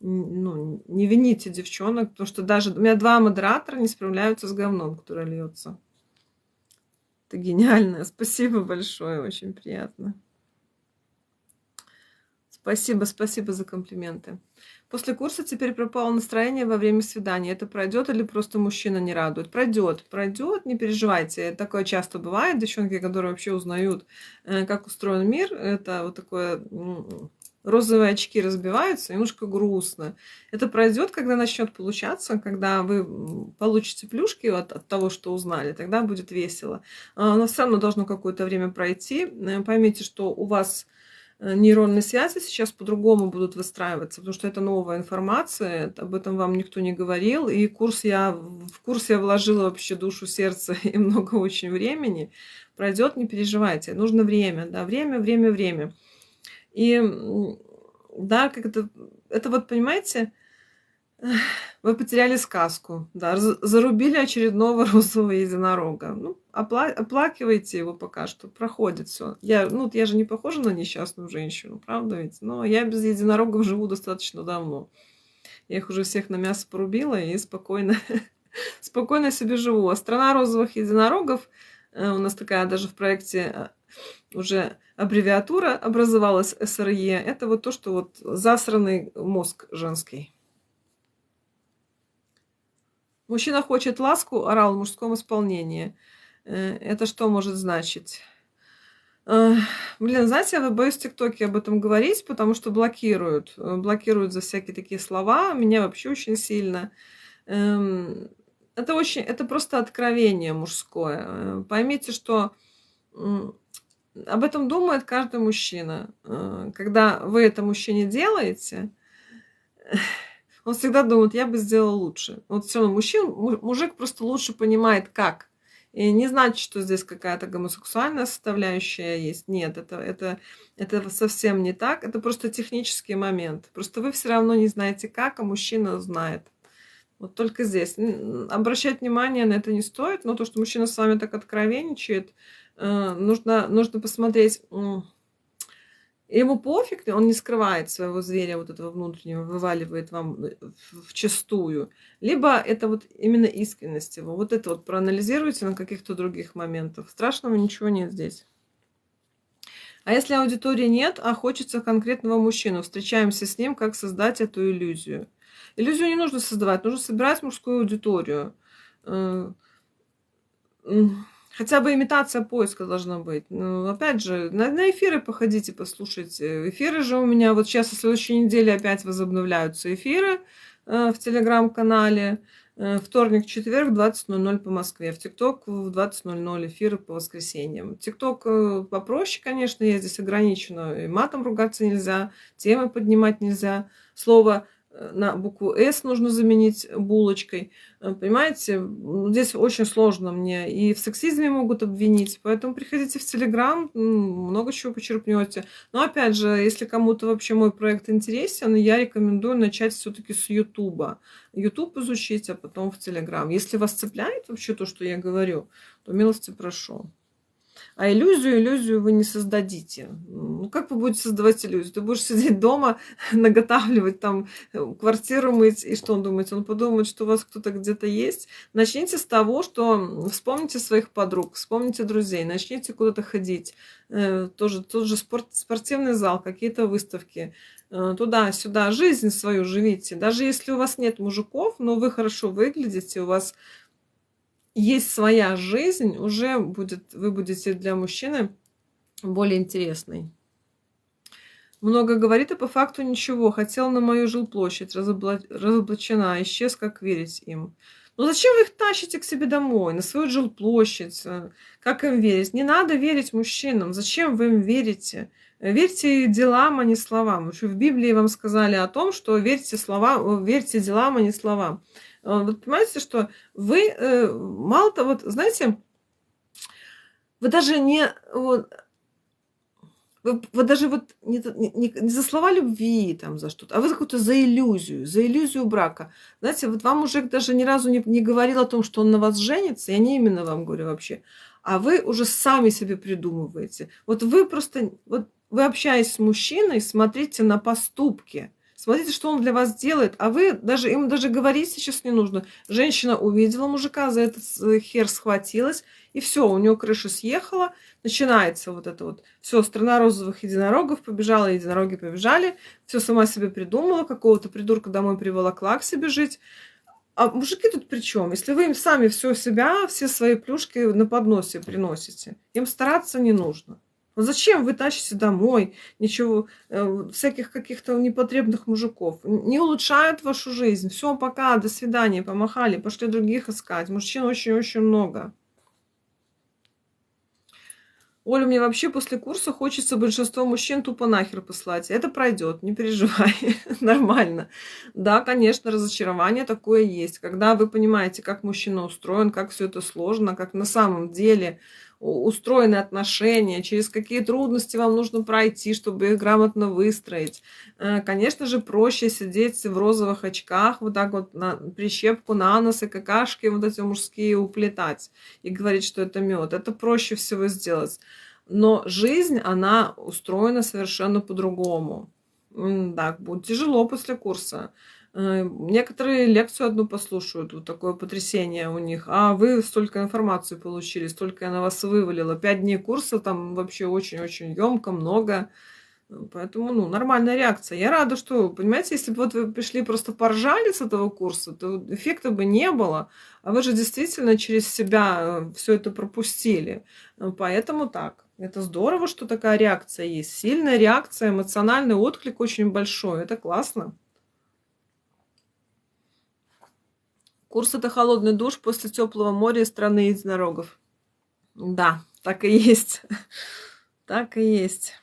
Ну, не вините девчонок, потому что даже у меня два модератора не справляются с говном, которое льется. Это гениально. Спасибо большое, очень приятно. Спасибо за комплименты. После курса теперь пропало настроение во время свидания. Это пройдет или просто мужчина не радует? Пройдет, не переживайте. Такое часто бывает. Девчонки, которые вообще узнают, как устроен мир, это вот такое... розовые очки разбиваются, немножко грустно. Это пройдет, когда начнет получаться, когда вы получите плюшки от того, что узнали, тогда будет весело. Но все равно должно какое-то время пройти. Поймите, что у вас нейронные связи сейчас по-другому будут выстраиваться, потому что это новая информация, об этом вам никто не говорил. И в курс я вложила вообще душу, сердце и много очень времени. Пройдет, не переживайте. Нужно время, да, время. И да, как это вот, понимаете, вы потеряли сказку, да, зарубили очередного розового единорога. Ну, оплакивайте его пока что, проходит все. Я же не похожа на несчастную женщину, правда ведь? Но я без единорогов живу достаточно давно. Я их уже всех на мясо порубила и спокойно, спокойно себе живу. А страна розовых единорогов, у нас такая даже в проекте уже аббревиатура образовалась, СРЕ, это вот то, что вот засранный мозг женский. Мужчина хочет ласку, орал в мужском исполнении. Это что может значить? Блин, знаете, я боюсь в ТикТоке об этом говорить, потому что блокируют. Блокируют за всякие такие слова. Меня вообще очень сильно. Это просто откровение мужское. Поймите, что об этом думает каждый мужчина. Когда вы это мужчине делаете, он всегда думает, я бы сделал лучше. Вот все равно мужик просто лучше понимает, как. И не значит, что здесь какая-то гомосексуальная составляющая есть. Нет, это совсем не так. Это просто технический момент. Просто вы все равно не знаете, как, а мужчина знает. Вот только здесь. Обращать внимание на это не стоит, но то, что мужчина с вами так откровенничает, нужно посмотреть. Ему пофиг, он не скрывает своего зверя вот этого внутреннего, вываливает вам вчистую. Либо это вот именно искренность его. Вот это вот проанализируйте на каких-то других моментах. Страшного ничего нет здесь. А если аудитории нет, а хочется конкретного мужчину, встречаемся с ним, как создать эту иллюзию. Иллюзию не нужно создавать, нужно собирать мужскую аудиторию. Хотя бы имитация поиска должна быть. Ну, опять же, на эфиры походите, послушайте. Эфиры же у меня вот сейчас, в следующей неделе опять возобновляются эфиры в Телеграм-канале. Вторник, четверг, 20:00 по Москве. В ТикТок в 20:00 эфиры по воскресеньям. ТикТок попроще, конечно, я здесь ограничена. И матом ругаться нельзя, темы поднимать нельзя. Слово на букву «С» нужно заменить булочкой. Понимаете, здесь очень сложно мне. И в сексизме могут обвинить. Поэтому приходите в Телеграм, много чего почерпнете. Но опять же, если кому-то вообще мой проект интересен, я рекомендую начать все-таки с Ютуба. Ютуб изучить, а потом в Телеграм. Если вас цепляет вообще то, что я говорю, то милости прошу. А иллюзию вы не создадите. Ну, как вы будете создавать иллюзию? Ты будешь сидеть дома, наготавливать там, квартиру мыть, и что он думает? Он подумает, что у вас кто-то где-то есть. Начните с того, что вспомните своих подруг, вспомните друзей, начните куда-то ходить. Тоже тот же спортивный зал, какие-то выставки. Туда-сюда. Жизнь свою живите. Даже если у вас нет мужиков, но вы хорошо выглядите, у вас есть своя жизнь, уже вы будете для мужчины более интересной. Много говорит, и по факту ничего. Хотел на мою жилплощадь, разоблачена, исчез, как верить им. Ну зачем вы их тащите к себе домой, на свою жилплощадь? Как им верить? Не надо верить мужчинам. Зачем вы им верите? Верьте делам, а не словам. Еще в Библии вам сказали о том, что верьте делам, а не словам. Вот понимаете, что вы мало того, вот, знаете, вы даже не вы даже вот не за слова любви там за что-то, а вы какую-то за иллюзию брака. Знаете, вот вам мужик даже ни разу не говорил о том, что он на вас женится, я не именно вам говорю вообще, а вы уже сами себе придумываете. Вот вы просто, вот вы общаясь с мужчиной, смотрите на поступки. Смотрите, что он для вас делает, а им даже говорить сейчас не нужно. Женщина увидела мужика, за этот хер схватилась, и все, у нее крыша съехала, начинается вот это вот. Все, страна розовых единорогов побежала, единороги побежали, все сама себе придумала, какого-то придурка домой приволокла к себе жить. А мужики тут при чем? Если вы им сами все себя, все свои плюшки на подносе приносите, им стараться не нужно. Ну зачем вы тащите домой ничего, всяких каких-то непотребных мужиков? Не улучшают вашу жизнь. Все, пока, до свидания, помахали, пошли других искать. Мужчин очень-очень много. Оля, мне вообще после курса хочется большинство мужчин тупо нахер послать. Это пройдет, не переживай, нормально. Да, конечно, разочарование такое есть. Когда вы понимаете, как мужчина устроен, как все это сложно, как на самом деле устроены отношения, через какие трудности вам нужно пройти, чтобы их грамотно выстроить. Конечно же, проще сидеть в розовых очках, вот так вот на прищепку на нос и какашки вот эти мужские уплетать и говорить, что это мед. Это проще всего сделать. Но жизнь, она устроена совершенно по-другому. Да, будет тяжело после курса. Некоторые лекцию одну послушают, вот такое потрясение у них. А вы столько информации получили, столько я на вас вывалила. 5 дней курса там вообще очень-очень емко, много. Поэтому, ну, нормальная реакция. Я рада, что, понимаете, если бы вот вы пришли просто поржали с этого курса, то эффекта бы не было. А вы же действительно через себя все это пропустили. Поэтому так. Это здорово, что такая реакция есть. Сильная реакция, эмоциональный отклик очень большой. Это классно. Курс — это холодный душ после теплого моря и страны единорогов. Да, так и есть. Так и есть.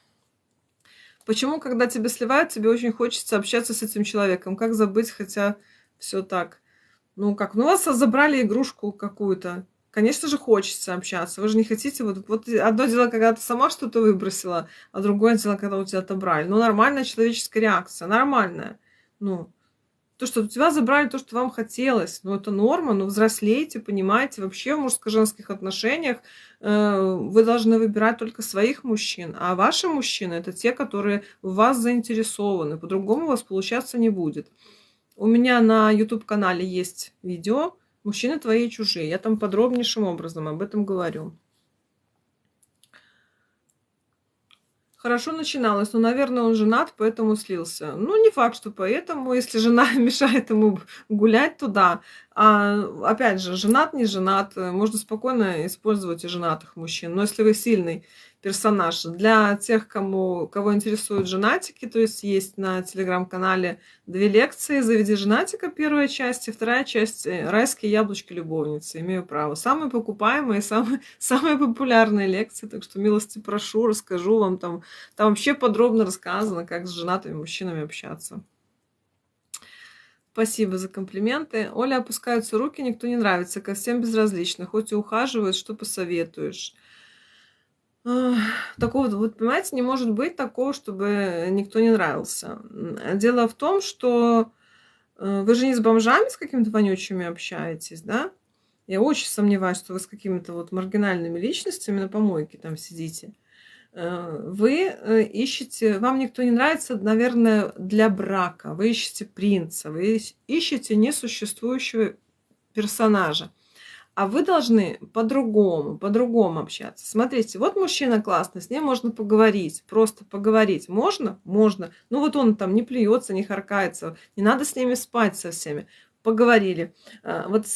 Почему, когда тебя сливают, тебе очень хочется общаться с этим человеком? Как забыть, хотя все так? Ну как, ну вас забрали игрушку какую-то. Конечно же, хочется общаться. Вы же не хотите, вот одно дело, когда ты сама что-то выбросила, а другое дело, когда у тебя отобрали. Ну, нормальная человеческая реакция, нормальная. Ну, то, что у тебя забрали то, что вам хотелось, ну, это норма, ну, взрослейте, понимаете, вообще в мужско-женских отношениях вы должны выбирать только своих мужчин, а ваши мужчины — это те, которые в вас заинтересованы, по-другому у вас получаться не будет. У меня на YouTube-канале есть видео «Мужчины твои и чужие». Я там подробнейшим образом об этом говорю. Хорошо начиналось, но, наверное, он женат, поэтому слился. Ну, не факт, что поэтому. Если жена мешает ему гулять, то да. А, опять же, женат, не женат, можно спокойно использовать и женатых мужчин. Но если вы сильный персонаж, для тех, кого интересуют женатики, то есть на телеграм-канале 2 лекции «Заведи женатика», первая часть, и вторая часть «Райские яблочки любовницы». Имею право. Самые покупаемые, самые популярные лекции, так что милости прошу, расскажу вам там. Там вообще подробно рассказано, как с женатыми мужчинами общаться. Спасибо за комплименты. Оля, опускаются руки, никто не нравится, ко всем безразлично. Хоть и ухаживают, что посоветуешь? Такого, вот понимаете, не может быть такого, чтобы никто не нравился. Дело в том, что вы же не с бомжами с какими-то вонючими общаетесь, да? Я очень сомневаюсь, что вы с какими-то вот маргинальными личностями на помойке там сидите. Вы ищете, вам никто не нравится, наверное, для брака. Вы ищете принца, вы ищете несуществующего персонажа. А вы должны по-другому общаться. Смотрите, вот мужчина классный, с ним можно поговорить, просто поговорить. Можно? Можно. Ну вот он там не плюется, не харкается, не надо с ними спать со всеми. Поговорили. Вот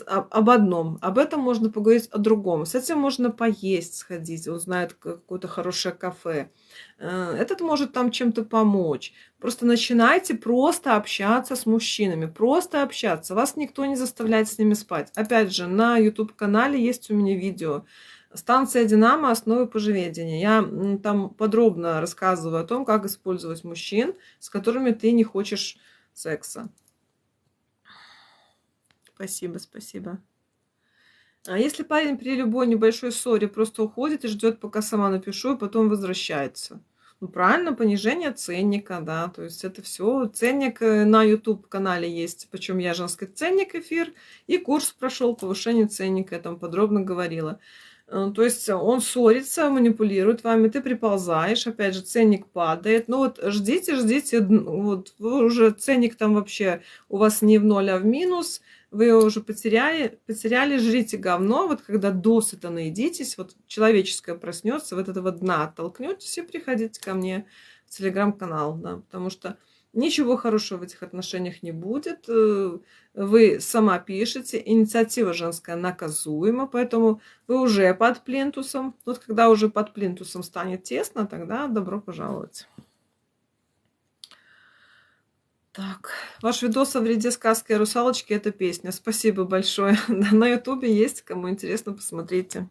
об одном. Об этом можно поговорить о другом. С этим можно поесть, сходить. Он знает какое-то хорошее кафе. Этот может там чем-то помочь. Просто начинайте просто общаться с мужчинами. Просто общаться. Вас никто не заставляет с ними спать. Опять же, на YouTube-канале есть у меня видео «Станция Динамо. Основы поживедения». Я там подробно рассказываю о том, как использовать мужчин, с которыми ты не хочешь секса. Спасибо, спасибо. А если парень при любой небольшой ссоре просто уходит и ждет, пока сама напишу, и потом возвращается? Ну, правильно, понижение ценника, да, то есть это все. Ценник на YouTube-канале есть, причем я женский ценник эфир, и курс прошел повышение ценника, я там подробно говорила. То есть он ссорится, манипулирует вами, ты приползаешь, опять же, ценник падает. Ну вот ждите, вот вы уже ценник там вообще у вас не в ноль, а в минус, вы его уже потеряли, жрите говно. Вот когда досыта наедитесь, вот человеческое проснется, вот этого дна оттолкнетесь и приходите ко мне в телеграм-канал, да, потому что ничего хорошего в этих отношениях не будет. Вы сама пишете, инициатива женская наказуема, поэтому вы уже под плинтусом. Вот когда уже под плинтусом станет тесно, тогда добро пожаловать. Так, ваш видос о вреде сказки о русалочке — это песня. Спасибо большое. На Ютубе есть, кому интересно, посмотрите.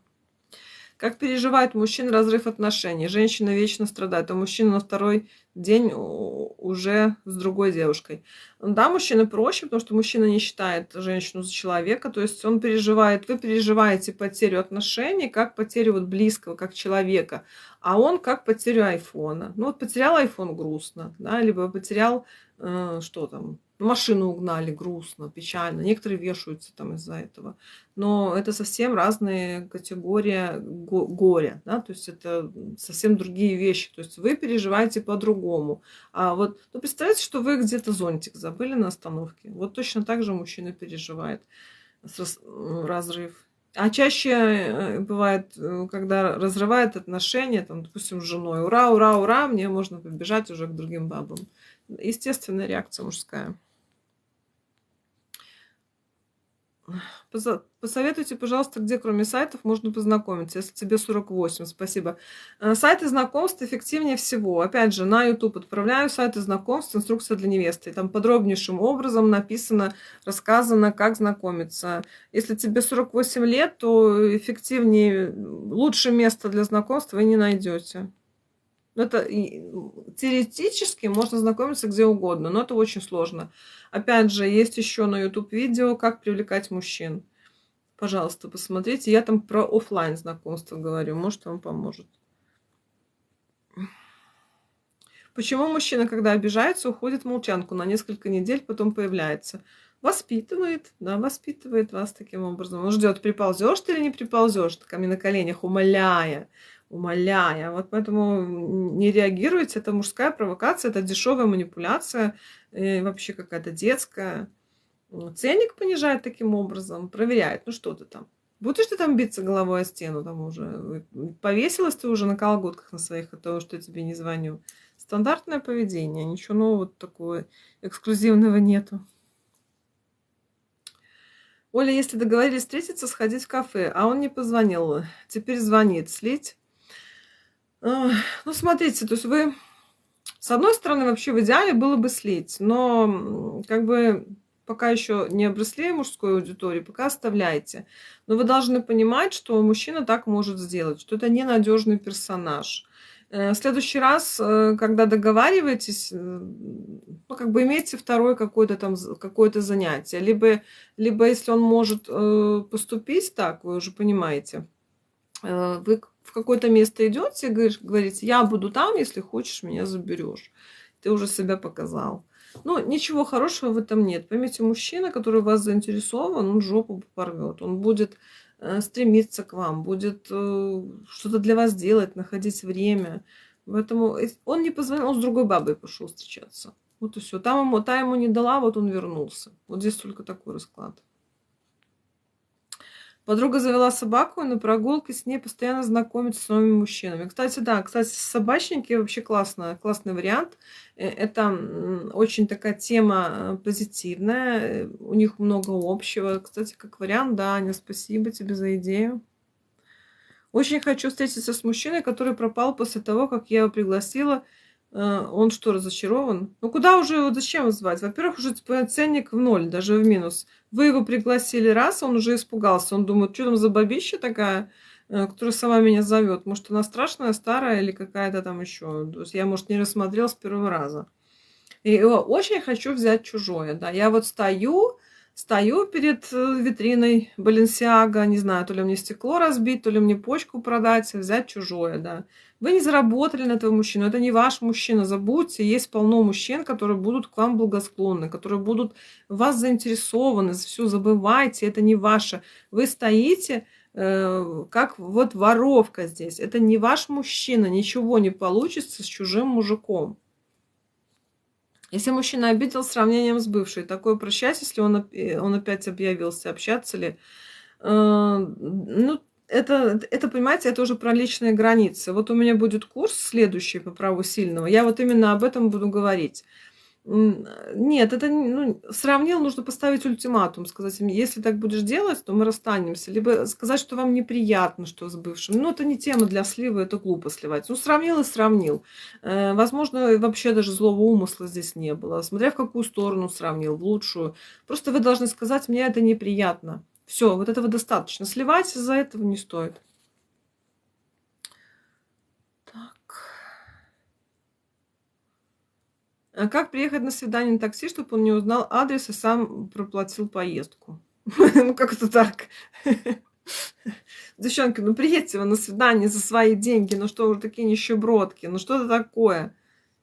Как переживает мужчина разрыв отношений? Женщина вечно страдает, а мужчина на второй день уже с другой девушкой. Да, мужчина проще, потому что мужчина не считает женщину за человека, то есть он переживает, вы переживаете потерю отношений как потерю вот близкого, как человека, а он как потерю айфона. Ну вот потерял айфон, грустно, да, либо потерял, что там, машину угнали, грустно, печально. Некоторые вешаются там из-за этого. Но это совсем разные категории горя, да, то есть это совсем другие вещи. То есть вы переживаете по-другому. А вот, ну, представьте, что вы где-то зонтик забыли на остановке. Вот точно так же мужчина переживает разрыв. А чаще бывает, когда разрывает отношения, там, допустим, с женой. Ура, ура, ура, мне можно побежать уже к другим бабам. Естественная реакция мужская. Посоветуйте, пожалуйста, где кроме сайтов можно познакомиться, если тебе 48, спасибо. Сайты знакомств эффективнее всего. Опять же, на YouTube отправляю сайты знакомств, инструкция для невесты. И там подробнейшим образом написано, рассказано, как знакомиться. Если тебе 48 лет, то эффективнее, лучше место для знакомства вы не найдете. Это теоретически можно знакомиться где угодно, но это очень сложно. Опять же, есть еще на YouTube видео, как привлекать мужчин. Пожалуйста, посмотрите. Я там про офлайн знакомство говорю. Может, вам поможет. Почему мужчина, когда обижается, уходит в молчанку на несколько недель, потом появляется? Воспитывает, да, воспитывает вас таким образом. Он ждет, приползешь ты или не приползешь, ко мне на коленях, умоляя. Вот поэтому не реагируйте. Это мужская провокация, это дешевая манипуляция, вообще какая-то детская. Ценник понижает таким образом, проверяет, ну что ты там. Будешь ты там биться головой о стену, там уже повесилась ты уже на колготках на своих от того, что я тебе не звоню. Стандартное поведение, ничего нового такого эксклюзивного нету. Оля, если договорились встретиться, сходить в кафе, а он не позвонил, теперь звонит, слить? Ну, смотрите, то есть вы, с одной стороны, вообще в идеале было бы слить, но как бы пока еще не обросли мужской аудиторией, пока оставляйте. Но вы должны понимать, что мужчина так может сделать, что это ненадежный персонаж. В следующий раз, когда договариваетесь, ну, как бы имейте второе какое-то там какое-то занятие. Либо если он может поступить так, вы уже понимаете, вы в какое-то место идете и говорите, я буду там, если хочешь, меня заберешь. Ты уже себя показал. Ну, ничего хорошего в этом нет. Поймите, мужчина, который в вас заинтересован, он жопу порвет. Он будет стремиться к вам, будет что-то для вас делать, находить время. Поэтому он не позвонил, он с другой бабой пошел встречаться. Вот и все. Та ему не дала, вот он вернулся. Вот здесь только такой расклад. Подруга завела собаку, и на прогулке с ней постоянно знакомится с новыми мужчинами. Кстати, да, собачники вообще классный вариант. Это очень такая тема позитивная, у них много общего. Кстати, как вариант, да, Аня, спасибо тебе за идею. Очень хочу встретиться с мужчиной, который пропал после того, как я его пригласила. Он что, разочарован? Ну куда уже, вот зачем звать? Во-первых, уже ценник в ноль, даже в минус. Вы его пригласили раз, он уже испугался. Он думает, что там за бабища такая, которая сама меня зовет. Может, она страшная, старая или какая-то там еще. То есть я, может, не рассмотрела с первого раза. И очень хочу взять чужое, да. Я вот стою перед витриной Balenciaga, не знаю, то ли мне стекло разбить, то ли мне почку продать, взять чужое, да. Вы не заработали на этого мужчину, это не ваш мужчина, забудьте. Есть полно мужчин, которые будут к вам благосклонны, которые будут в вас заинтересованы, все забывайте, это не ваше. Вы стоите как вот воровка здесь. Это не ваш мужчина, ничего не получится с чужим мужиком. Если мужчина обидел сравнением с бывшей, такое прощать, если он опять объявился, общаться ли? Ну, это, понимаете, это уже про личные границы. Вот у меня будет курс следующий по праву сильного. Я вот именно об этом буду говорить. Нет, это сравнил, нужно поставить ультиматум, сказать им, если так будешь делать, то мы расстанемся. Либо сказать, что вам неприятно, что с бывшим. Ну, это не тема для слива, это глупо сливать. Ну, сравнил и сравнил. Возможно, вообще даже злого умысла здесь не было. Смотря в какую сторону сравнил, в лучшую. Просто вы должны сказать, мне это неприятно. Все, вот этого достаточно. Сливать из-за этого не стоит. Как приехать на свидание на такси, чтобы он не узнал адрес и сам проплатил поездку? Ну, как-то так. Девчонки, ну приедьте вы на свидание за свои деньги, ну что вы такие нищебродки, ну что это такое?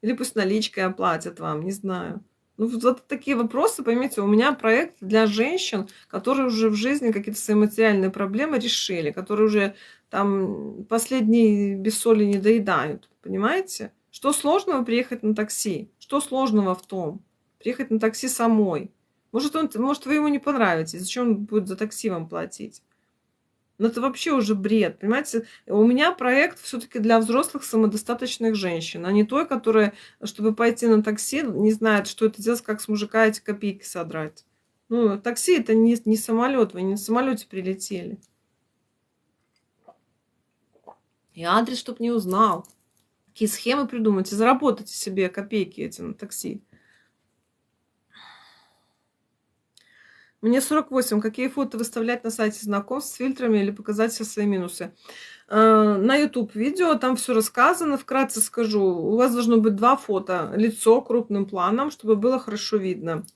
Или пусть наличкой оплатят вам, не знаю. Ну, вот такие вопросы, поймите, у меня проект для женщин, которые уже в жизни какие-то свои материальные проблемы решили, которые уже там последние без соли не доедают, понимаете? Что сложного приехать на такси? Что сложного в том? Приехать на такси самой. Может, вы ему не понравитесь, зачем он будет за такси вам платить? Ну, это вообще уже бред, понимаете? У меня проект все-таки для взрослых самодостаточных женщин, а не той, которая, чтобы пойти на такси, не знает, что это делать, как с мужика эти копейки содрать. Ну, такси это не самолет, вы не на самолете прилетели. И адрес, чтоб не узнал. Какие схемы придумайте, заработайте себе копейки эти на такси. Мне 48. Какие фото выставлять на сайте знакомств с фильтрами или показать все свои минусы? На YouTube видео, там все рассказано. Вкратце скажу. У вас должно быть 2 фото. Лицо крупным планом, чтобы было хорошо видно.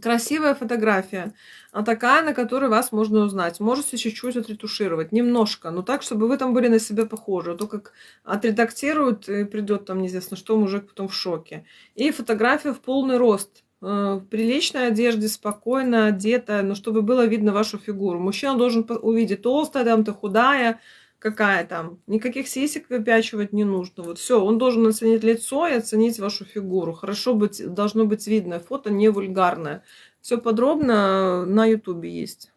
Красивая фотография, а такая, на которой вас можно узнать. Можете чуть-чуть отретушировать, немножко, но так, чтобы вы там были на себя похожи. А то как отредактируют, и придет там неизвестно что, мужик потом в шоке. И фотография в полный рост. В приличной одежде, спокойно одета, но чтобы было видно вашу фигуру. Мужчина должен увидеть, толстая там ты, худая, какая там. Никаких сисек выпячивать не нужно. Вот все, он должен оценить лицо и оценить вашу фигуру. Должно быть видно. Фото не вульгарное. Все подробно на Ютубе есть.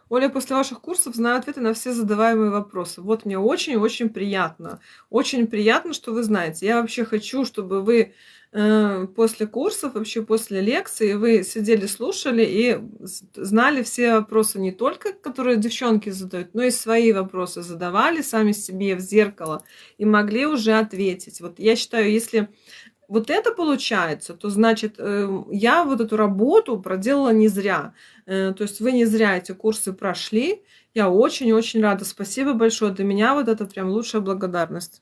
Оля, после ваших курсов знаю ответы на все задаваемые вопросы. Вот мне очень-очень приятно. Очень приятно, что вы знаете. Я вообще хочу, чтобы вы после курсов, вообще после лекции, вы сидели, слушали и знали все вопросы не только, которые девчонки задают, но и свои вопросы задавали сами себе в зеркало и могли уже ответить. Вот я считаю, если вот это получается, то значит, я вот эту работу проделала не зря. То есть вы не зря эти курсы прошли. Я очень-очень рада. Спасибо большое. Для меня вот это прям лучшая благодарность.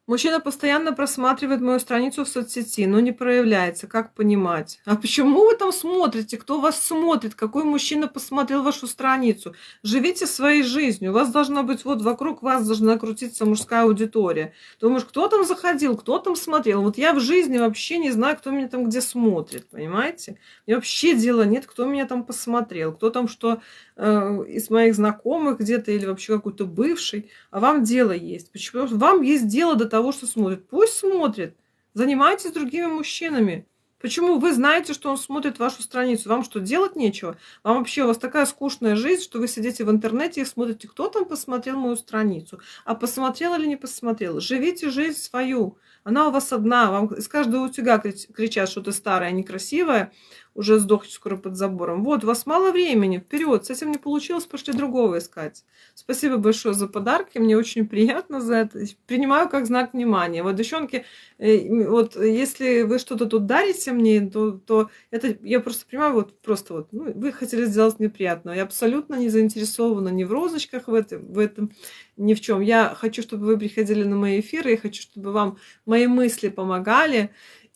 Мужчина постоянно просматривает мою страницу в соцсети, но не проявляется. Как понимать? А почему вы там смотрите? Кто вас смотрит? Какой мужчина посмотрел вашу страницу? Живите своей жизнью. У вас должна быть, вот вокруг вас должна крутиться мужская аудитория. Думаешь, кто там заходил, кто там смотрел? Вот я в жизни вообще не знаю, кто меня там где смотрит, понимаете? Мне вообще дела нет, кто меня там посмотрел, кто там что из моих знакомых где-то или вообще какой-то бывший. А вам дело есть. Почему? Вам есть дело до того, что смотрит. Пусть смотрит. Занимайтесь другими мужчинами. Почему? Вы знаете, что он смотрит вашу страницу. Вам что, делать нечего? Вам вообще, у вас такая скучная жизнь, что вы сидите в интернете и смотрите, кто там посмотрел мою страницу. А посмотрел или не посмотрел. Живите жизнь свою. Она у вас одна. Вам из каждого утюга кричат, что ты старая, некрасивая, уже сдохнешь скоро под забором. Вот, у вас мало времени. Вперед. С этим не получилось, пошли другого искать. Спасибо большое за подарки. Мне очень приятно за это. Принимаю как знак внимания. Вот, девчонки, вот если вы что-то тут дарите мне, то это я просто понимаю, вот просто вот, ну, вы хотели сделать мне приятно. Я абсолютно не заинтересована ни в розочках в этом, ни в чем. Я хочу, чтобы вы приходили на мои эфиры, я хочу, чтобы вам мои мысли помогали,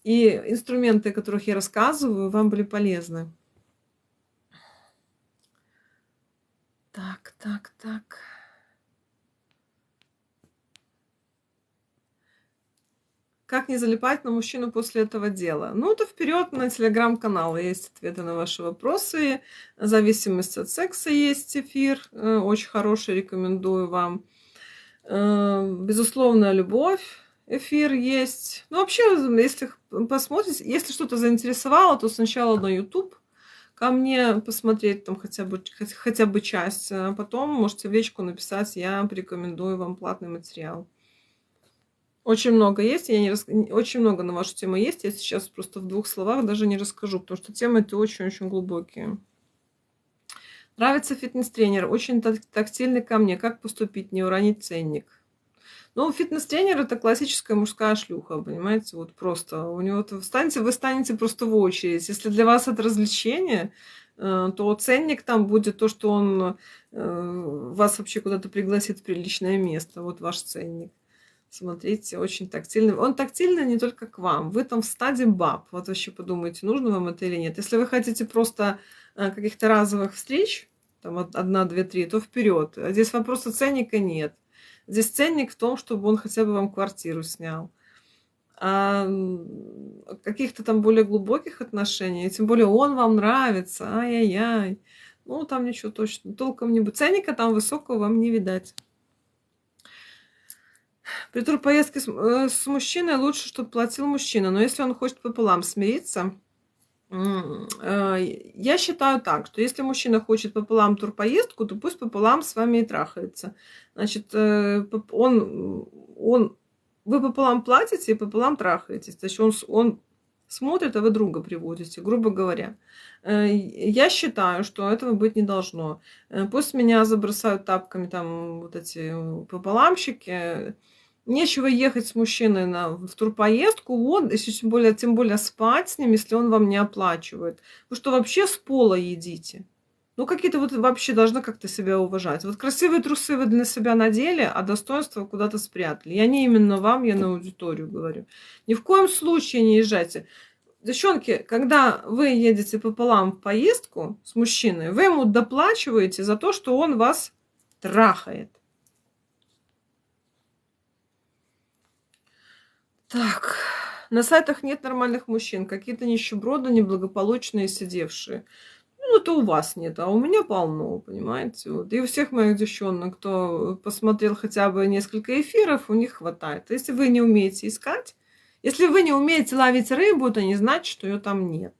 и инструменты, о которых я рассказываю, вам были полезны. Так. Как не залипать на мужчину после этого дела? Ну, это вперед на телеграм-канал. Есть ответы на ваши вопросы. Зависимость от секса есть эфир. Очень хороший, рекомендую вам. Безусловная любовь. Эфир есть. Ну, вообще, если посмотрите, если что-то заинтересовало, то сначала на YouTube ко мне посмотреть там хотя бы часть, а потом можете в личку написать, я порекомендую вам платный материал. Очень много есть, очень много на вашу тему есть, я сейчас просто в 2 словах даже не расскажу, потому что темы эти очень-очень глубокие. Нравится фитнес-тренер, очень тактильный ко мне, как поступить, не уронить ценник? Ну, фитнес-тренер это классическая мужская шлюха, понимаете, вот просто. У него вы станете просто в очередь. Если для вас это развлечение, то ценник там будет то, что он вас вообще куда-то пригласит в приличное место. Вот ваш ценник. Смотрите, очень тактильный. Он тактильный не только к вам. Вы там в стадии баб. Вот вообще подумайте, нужно вам это или нет. Если вы хотите просто каких-то разовых встреч, там одна, две, три, то вперед. А здесь вопроса ценника нет. Здесь ценник в том, чтобы он хотя бы вам квартиру снял. А каких-то там более глубоких отношений, тем более он вам нравится, ай-яй-яй. Ну, там ничего точно, толком не будет. Ценника там высокого вам не видать. При турпоездке с мужчиной лучше, чтобы платил мужчина. Но если он хочет пополам смириться, я считаю так, что если мужчина хочет пополам турпоездку, то пусть пополам с вами и трахается. Значит, вы пополам платите и пополам трахаетесь. То есть он смотрит, а вы друга приводите, грубо говоря. Я считаю, что этого быть не должно. Пусть меня забросают тапками там вот эти пополамщики. Нечего ехать с мужчиной в турпоездку, вот, если тем более спать с ним, если он вам не оплачивает. Вы что, вообще с пола едите? Ну, какие-то вот вообще должны как-то себя уважать. Вот красивые трусы вы для себя надели, а достоинство куда-то спрятали. Я не именно вам, я на аудиторию говорю. Ни в коем случае не езжайте. Девчонки, когда вы едете пополам в поездку с мужчиной, вы ему доплачиваете за то, что он вас трахает. Так, на сайтах нет нормальных мужчин. Какие-то нищеброды, неблагополучные, сидевшие. Ну, это у вас нет, а у меня полно, понимаете? Вот. И у всех моих девчонок, кто посмотрел хотя бы несколько эфиров, у них хватает. Если вы не умеете искать, если вы не умеете ловить рыбу, то не значит, что ее там нет.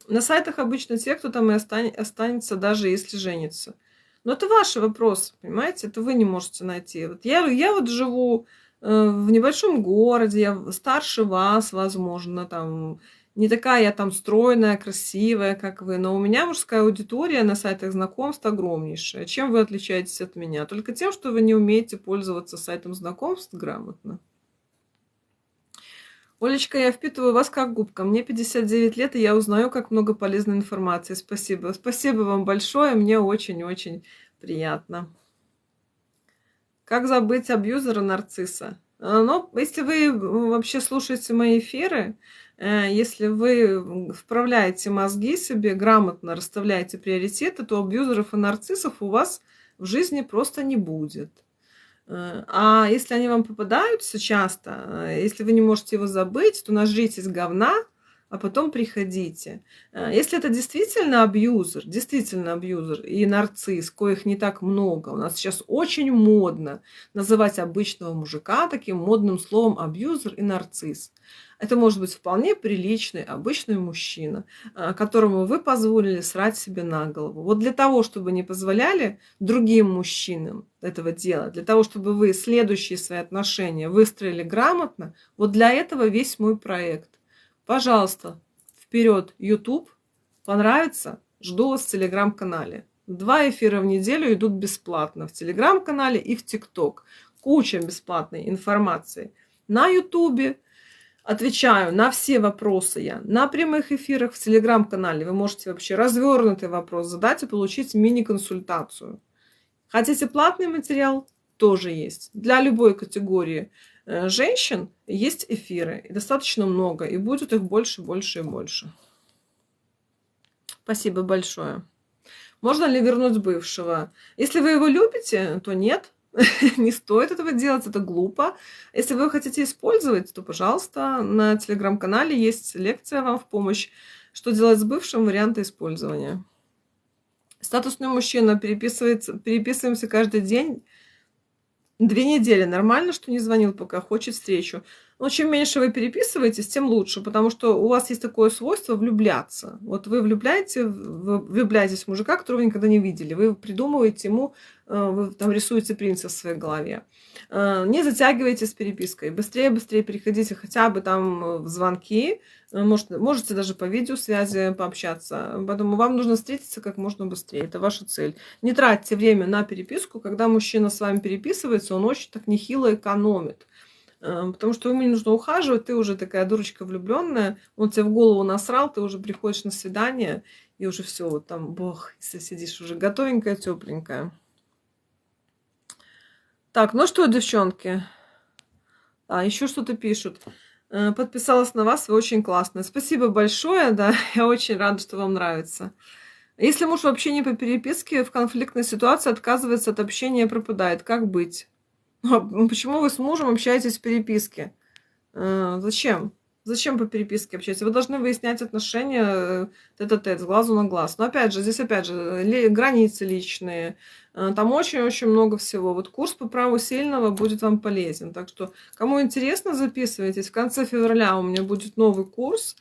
На сайтах обычно те, кто там и останется, даже если женится. Но это ваши вопросы, понимаете? Это вы не можете найти. Вот я вот живу в небольшом городе, я старше вас, возможно, там не такая я там стройная, красивая, как вы, но у меня мужская аудитория на сайтах знакомств огромнейшая. Чем вы отличаетесь от меня? Только тем, что вы не умеете пользоваться сайтом знакомств грамотно. Олечка, я впитываю вас как губка. Мне 59 лет, и я узнаю, как много полезной информации. Спасибо. Спасибо вам большое. Мне очень-очень приятно. Как забыть абьюзера-нарцисса? Ну, если вы вообще слушаете мои эфиры, если вы вправляете мозги себе, грамотно расставляете приоритеты, то абьюзеров и нарциссов у вас в жизни просто не будет. А если они вам попадаются часто, если вы не можете его забыть, то нажритесь говна, а потом приходите. Если это действительно абьюзер и нарцисс, коих не так много, у нас сейчас очень модно называть обычного мужика таким модным словом абьюзер и нарцисс. Это может быть вполне приличный, обычный мужчина, которому вы позволили срать себе на голову. Вот для того, чтобы не позволяли другим мужчинам этого делать, для того, чтобы вы следующие свои отношения выстроили грамотно, вот для этого весь мой проект. Пожалуйста, вперед, YouTube. Понравится? Жду вас в Телеграм-канале. 2 эфира в неделю идут бесплатно в Телеграм-канале и в ТикТок. Куча бесплатной информации. На YouTube отвечаю на все вопросы я. На прямых эфирах в Телеграм-канале вы можете вообще развернутый вопрос задать и получить мини-консультацию. Хотите платный материал? Тоже есть. Для любой категории женщин есть эфиры. И достаточно много. И будет их больше, больше и больше. Спасибо большое. Можно ли вернуть бывшего? Если вы его любите, то нет. Не стоит этого делать, это глупо. Если вы хотите использовать, то, пожалуйста, на Телеграм-канале есть лекция вам в помощь, что делать с бывшим, варианты использования. Статусный мужчина, переписываемся каждый день. 2 недели. Нормально, что не звонил, пока хочет встречу. Но чем меньше вы переписываетесь, тем лучше, потому что у вас есть такое свойство влюбляться. Вот вы влюбляетесь в мужика, которого вы никогда не видели. Вы придумываете ему, вы там рисуете принца в своей голове. Не затягивайте с перепиской. Быстрее переходите хотя бы там в звонки. Можете даже по видеосвязи пообщаться. Поэтому вам нужно встретиться как можно быстрее. Это ваша цель. Не тратьте время на переписку. Когда мужчина с вами переписывается, он очень так нехило экономит. Потому что ему не нужно ухаживать, ты уже такая дурочка влюбленная, он тебе в голову насрал, ты уже приходишь на свидание, и уже все, вот там, бог, если сидишь уже готовенькая, тепленькая. Так, ну что, девчонки? Еще что-то пишут. Подписалась на вас, вы очень классная. Спасибо большое, да, я очень рада, что вам нравится. Если муж в общении по переписке в конфликтной ситуации отказывается от общения и пропадает, как быть? Почему вы с мужем общаетесь в переписке? Зачем? Зачем по переписке общаться? Вы должны выяснять отношения тет-а-тет, с глазу на глаз. Но опять же, здесь опять же границы личные. Там очень-очень много всего. Вот курс по праву сильного будет вам полезен. Так что, кому интересно, записывайтесь. В конце февраля у меня будет новый курс.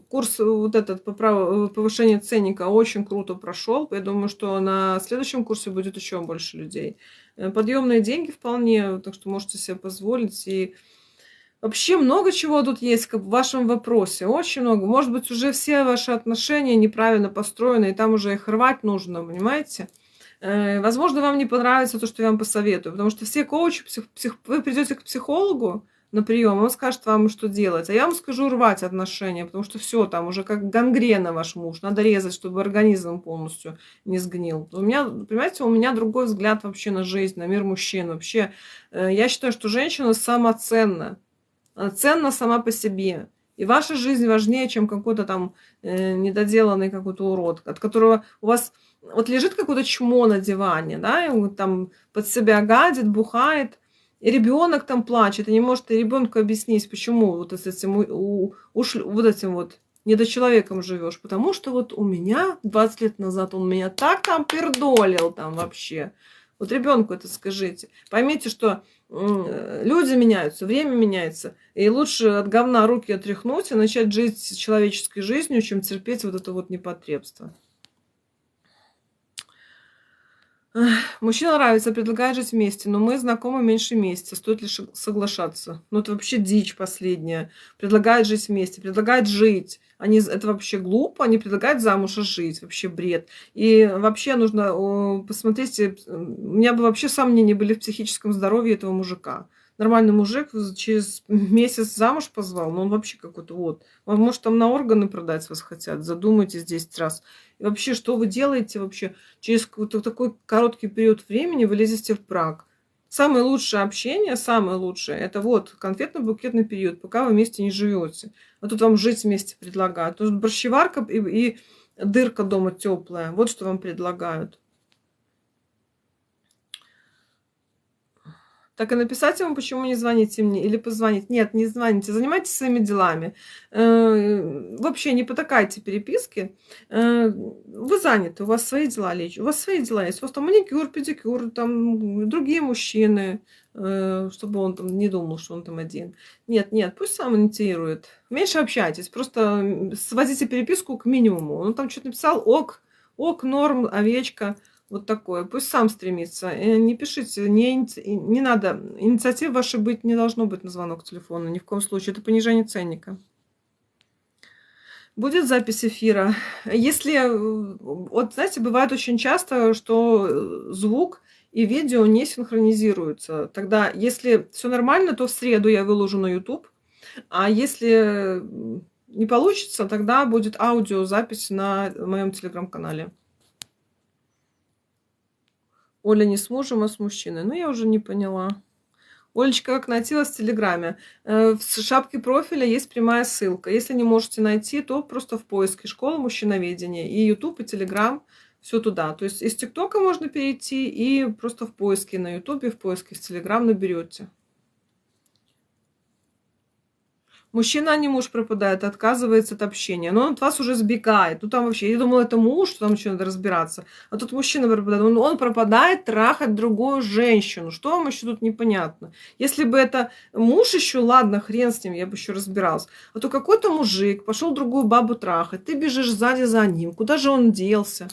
Курс вот этот по праву повышения ценника очень круто прошел. Я думаю, что на следующем курсе будет еще больше людей. Подъемные деньги вполне, так что можете себе позволить. И вообще много чего тут есть как в вашем вопросе. Очень много. Может быть, уже все ваши отношения неправильно построены, и там уже их рвать нужно, понимаете? Возможно, вам не понравится то, что я вам посоветую, потому что все коучи, вы придете к психологу на прием, он скажет вам, что делать. А я вам скажу рвать отношения, потому что все, там уже как гангрена ваш муж. Надо резать, чтобы организм полностью не сгнил. У меня, понимаете, у меня другой взгляд вообще на жизнь, на мир мужчин. Вообще, я считаю, что женщина самоценна. Она ценна сама по себе. И ваша жизнь важнее, чем какой-то там недоделанный какой-то урод, от которого у вас вот лежит какое-то чмо на диване, да, и он там под себя гадит, бухает, и ребенок там плачет, и не может и ребенку объяснить, почему вот с этим, вот этим вот недочеловеком живешь. Потому что вот у меня 20 лет назад он меня так там пердолил там вообще. Вот ребенку это скажите. Поймите, что люди меняются, время меняется. И лучше от говна руки отряхнуть и начать жить человеческой жизнью, чем терпеть вот это вот непотребство. Мужчина нравится, предлагает жить вместе, но мы знакомы меньше месяца. Стоит ли соглашаться? Ну, это вообще дичь последняя. Предлагает жить вместе, предлагает жить. Это вообще глупо, они предлагают замуж и жить. Вообще бред. И вообще нужно посмотреть, у меня бы вообще сомнения были в психическом здоровье этого мужика. Нормальный мужик через месяц замуж позвал, но он вообще какой-то вот. Он может там на органы продать вас хотят. Задумайтесь 10 раз. И вообще, что вы делаете вообще? Через какой-то такой короткий период времени вы лезете в брак. Самое лучшее общение, самое лучшее, это вот конфетно-букетный период, пока вы вместе не живете. А тут вам жить вместе предлагают. Тут борщеварка и дырка дома теплая. Вот что вам предлагают. Так и написать ему, почему не звоните мне, или позвонить. Нет, не звоните, занимайтесь своими делами. Вообще не потакайте переписки. Вы заняты, у вас свои дела лечат. У вас свои дела есть. У вас там маникюр, педикюр, там другие мужчины, чтобы он там не думал, что он там один. Нет, пусть сам инициирует. Меньше общайтесь, просто сводите переписку к минимуму. Он там что-то написал, ок, норм, овечка. Вот такое. Пусть сам стремится. Не пишите, не надо. Инициатива ваша быть не должно быть на звонок телефона. Ни в коем случае. Это понижение ценника. Будет запись эфира. Если, вот знаете, бывает очень часто, что звук и видео не синхронизируются. Тогда, если все нормально, то в среду я выложу на YouTube. А если не получится, тогда будет аудиозапись на моем телеграм-канале. Оля не с мужем, а с мужчиной. Ну, я уже не поняла. Олечка, как найти вас в Телеграме? В шапке профиля есть прямая ссылка. Если не можете найти, то просто в поиске «Школа мужчиноведения». И YouTube, и Телеграм. Все туда. То есть из ТикТока можно перейти и просто в поиске на Ютубе, в поиске в Телеграм наберете. Мужчина, а не муж пропадает, отказывается от общения. Но он от вас уже сбегает. Ну там вообще, я думала, это муж, там еще надо разбираться. А тут мужчина пропадает. Он пропадает трахать другую женщину. Что вам еще тут непонятно? Если бы это муж еще, ладно, хрен с ним, я бы еще разбиралась. А то какой-то мужик пошел другую бабу трахать. Ты бежишь сзади за ним. Куда же он делся?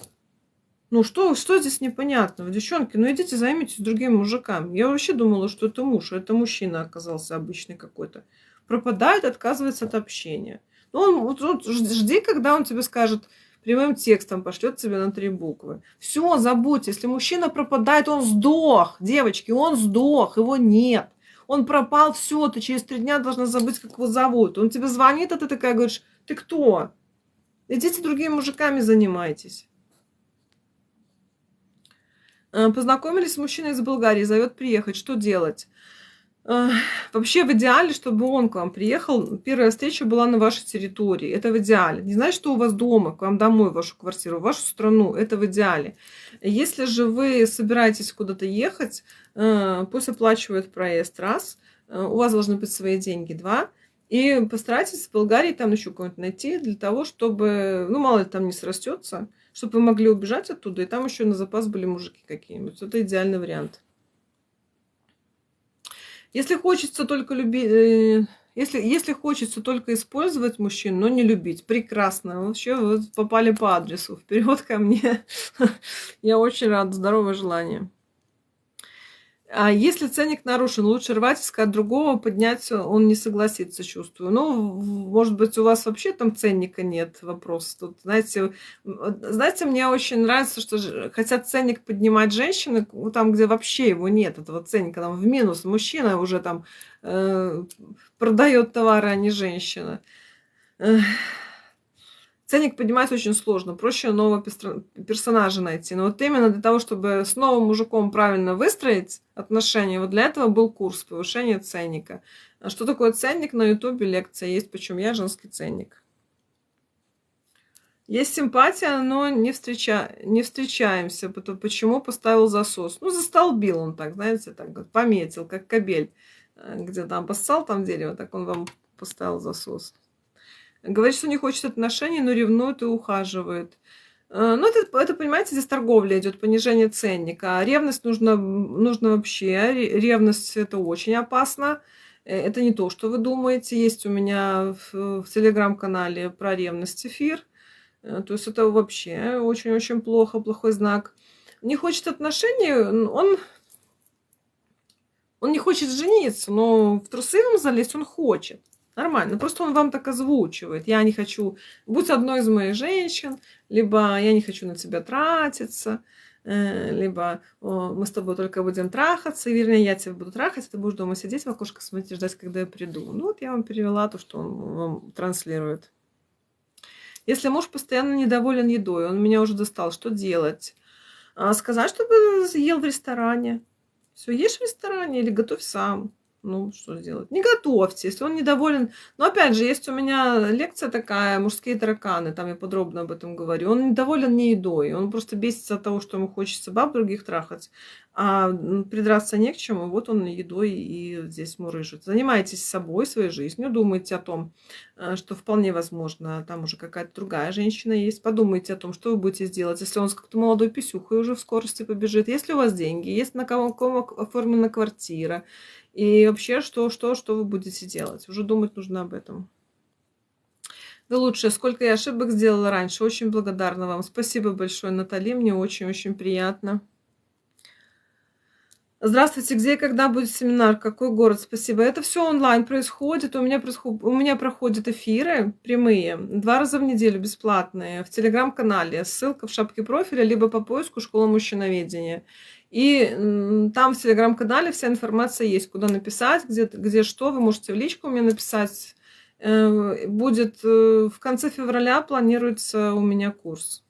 Ну что здесь непонятного? Девчонки, ну идите займитесь другим мужиками. Я вообще думала, что это муж, а это мужчина оказался обычный какой-то. Пропадает, отказывается от общения. Ну, он жди, когда он тебе скажет прямым текстом, пошлет тебе на 3 буквы. Все, забудь. Если мужчина пропадает, он сдох. Девочки, он сдох, его нет. он пропал, все, ты через 3 дня должна забыть, как его зовут. Он тебе звонит, а ты такая говоришь, ты кто? Идите другими мужиками занимайтесь. Познакомились с мужчиной из Болгарии, зовет приехать. Что делать? Вообще в идеале, чтобы он к вам приехал, первая встреча была на вашей территории. Это в идеале. Не значит, что у вас дома, к вам домой, в вашу квартиру, в вашу страну. Это в идеале. Если же вы собираетесь куда-то ехать, пусть оплачивает проезд, раз. У вас должны быть свои деньги, два. И постарайтесь в Болгарии там еще кого-нибудь найти для того, чтобы, ну, мало ли там не срастется, чтобы вы могли убежать оттуда, и там еще на запас были мужики какие-нибудь. Это идеальный вариант. Если хочется только любить, если хочется только использовать мужчин, но не любить, прекрасно. Вообще вы попали по адресу. Вперед ко мне. Я очень рада. Здоровое желание. А если ценник нарушен, лучше рвать, искать другого, поднять он не согласится, чувствую. Ну, может быть, у вас вообще там ценника нет, вопрос. Тут, знаете, мне очень нравится, что хотят ценник поднимать женщины, там, где вообще его нет, этого ценника, там в минус. Мужчина уже там продает товары, а не женщина. Ценник поднимать очень сложно, проще нового персонажа найти. Но вот именно для того, чтобы с новым мужиком правильно выстроить отношения, вот для этого был курс повышения ценника. А что такое ценник? На ютубе лекция есть, почему я женский ценник. Есть симпатия, но не встречаемся. Почему поставил засос? Ну, застолбил он так, знаете, так пометил, как кобель. Где там поссал там дерево, так он вам поставил засос. Говорит, что не хочет отношений, но ревнует и ухаживает. Ну, это, понимаете, здесь торговля идет, понижение ценника. А ревность нужно вообще. Ревность – это очень опасно. Это не то, что вы думаете. Есть у меня в телеграм-канале про ревность эфир. То есть это вообще очень-очень плохо, плохой знак. Не хочет отношений, он не хочет жениться, но в трусы вам залезть он хочет. Нормально. Просто он вам так озвучивает. Я не хочу... Будь одной из моих женщин, либо я не хочу на тебя тратиться, либо мы с тобой только будем трахаться, и, вернее, я тебя буду трахать, а ты будешь дома сидеть в окошко смотреть, ждать, когда я приду. Ну, вот я вам перевела то, что он вам транслирует. Если муж постоянно недоволен едой, он меня уже достал, что делать? Сказать, чтобы ел в ресторане. Все, ешь в ресторане или готовь сам. Ну, что сделать? Не готовьте, если он недоволен. Но опять же, есть у меня лекция такая «Мужские тараканы», там я подробно об этом говорю. Он недоволен не едой, он просто бесится от того, что ему хочется баб других трахать, а придраться не к чему, вот он едой и здесь мурыжит. Занимайтесь собой, своей жизнью, думайте о том, что вполне возможно, там уже какая-то другая женщина есть. Подумайте о том, что вы будете делать, если он с как-то молодой писюхой уже в скорости побежит, если у вас деньги, есть на кого оформлена квартира, и вообще, что вы будете делать? Уже думать нужно об этом. Вы лучшее. Сколько я ошибок сделала раньше. Очень благодарна вам. Спасибо большое, Натали. Мне очень-очень приятно. Здравствуйте. Где и когда будет семинар? Какой город? Спасибо. Это все онлайн происходит. У меня проходят эфиры прямые 2 раза в неделю бесплатные в телеграм-канале. Ссылка в шапке профиля, либо по поиску «Школа мужчиноведения». И там в телеграм-канале вся информация есть, куда написать, где что. Вы можете в личку мне написать. Будет в конце февраля, планируется у меня курс.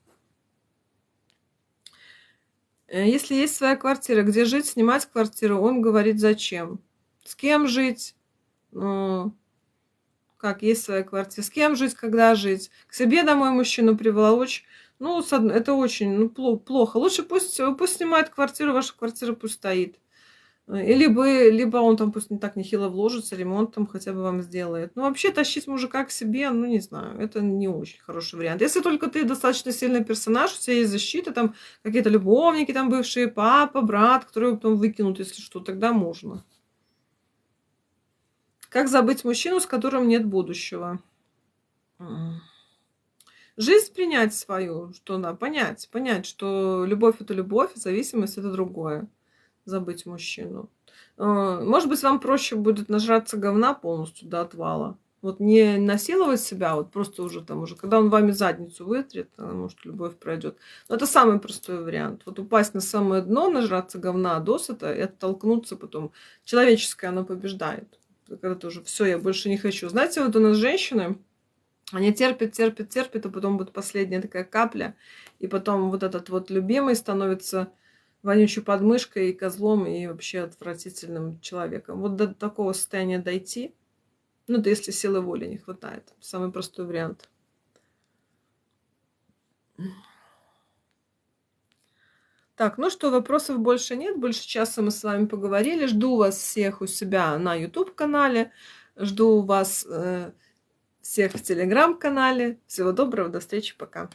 Если есть своя квартира, где жить, снимать квартиру, он говорит, зачем? С кем жить? Ну, как есть своя квартира? С кем жить, когда жить? К себе домой мужчину приволочь? Ну, это очень плохо. Лучше пусть снимает квартиру, ваша квартира пусть стоит. И либо он там пусть не так нехило вложится, ремонт там хотя бы вам сделает. Ну, вообще тащить мужика к себе, ну, не знаю, это не очень хороший вариант. Если только ты достаточно сильный персонаж, у тебя есть защита, там какие-то любовники, там бывшие, папа, брат, которые потом выкинут, если что, тогда можно. Как забыть мужчину, с которым нет будущего? Жизнь принять свою, что надо понять, что любовь это любовь, зависимость это другое. Забыть мужчину. Может быть, вам проще будет нажраться говна полностью до отвала. Вот не насиловать себя, вот просто уже там уже, когда он вами задницу вытрет, может, любовь пройдет. Но это самый простой вариант. Вот упасть на самое дно, нажраться говна досыта и оттолкнуться потом. Человеческое оно побеждает. Когда ты уже все, я больше не хочу. Знаете, вот у нас женщины, они терпят, терпят, терпят, а потом вот последняя такая капля, и потом вот этот вот любимый становится вонючей подмышкой и козлом, и вообще отвратительным человеком. Вот до такого состояния дойти, ну, да если силы воли не хватает. Самый простой вариант. Так, ну что, вопросов больше нет. Больше часа мы с вами поговорили. Жду вас всех у себя на YouTube-канале. Жду вас всех в Telegram-канале. Всего доброго, до встречи, пока.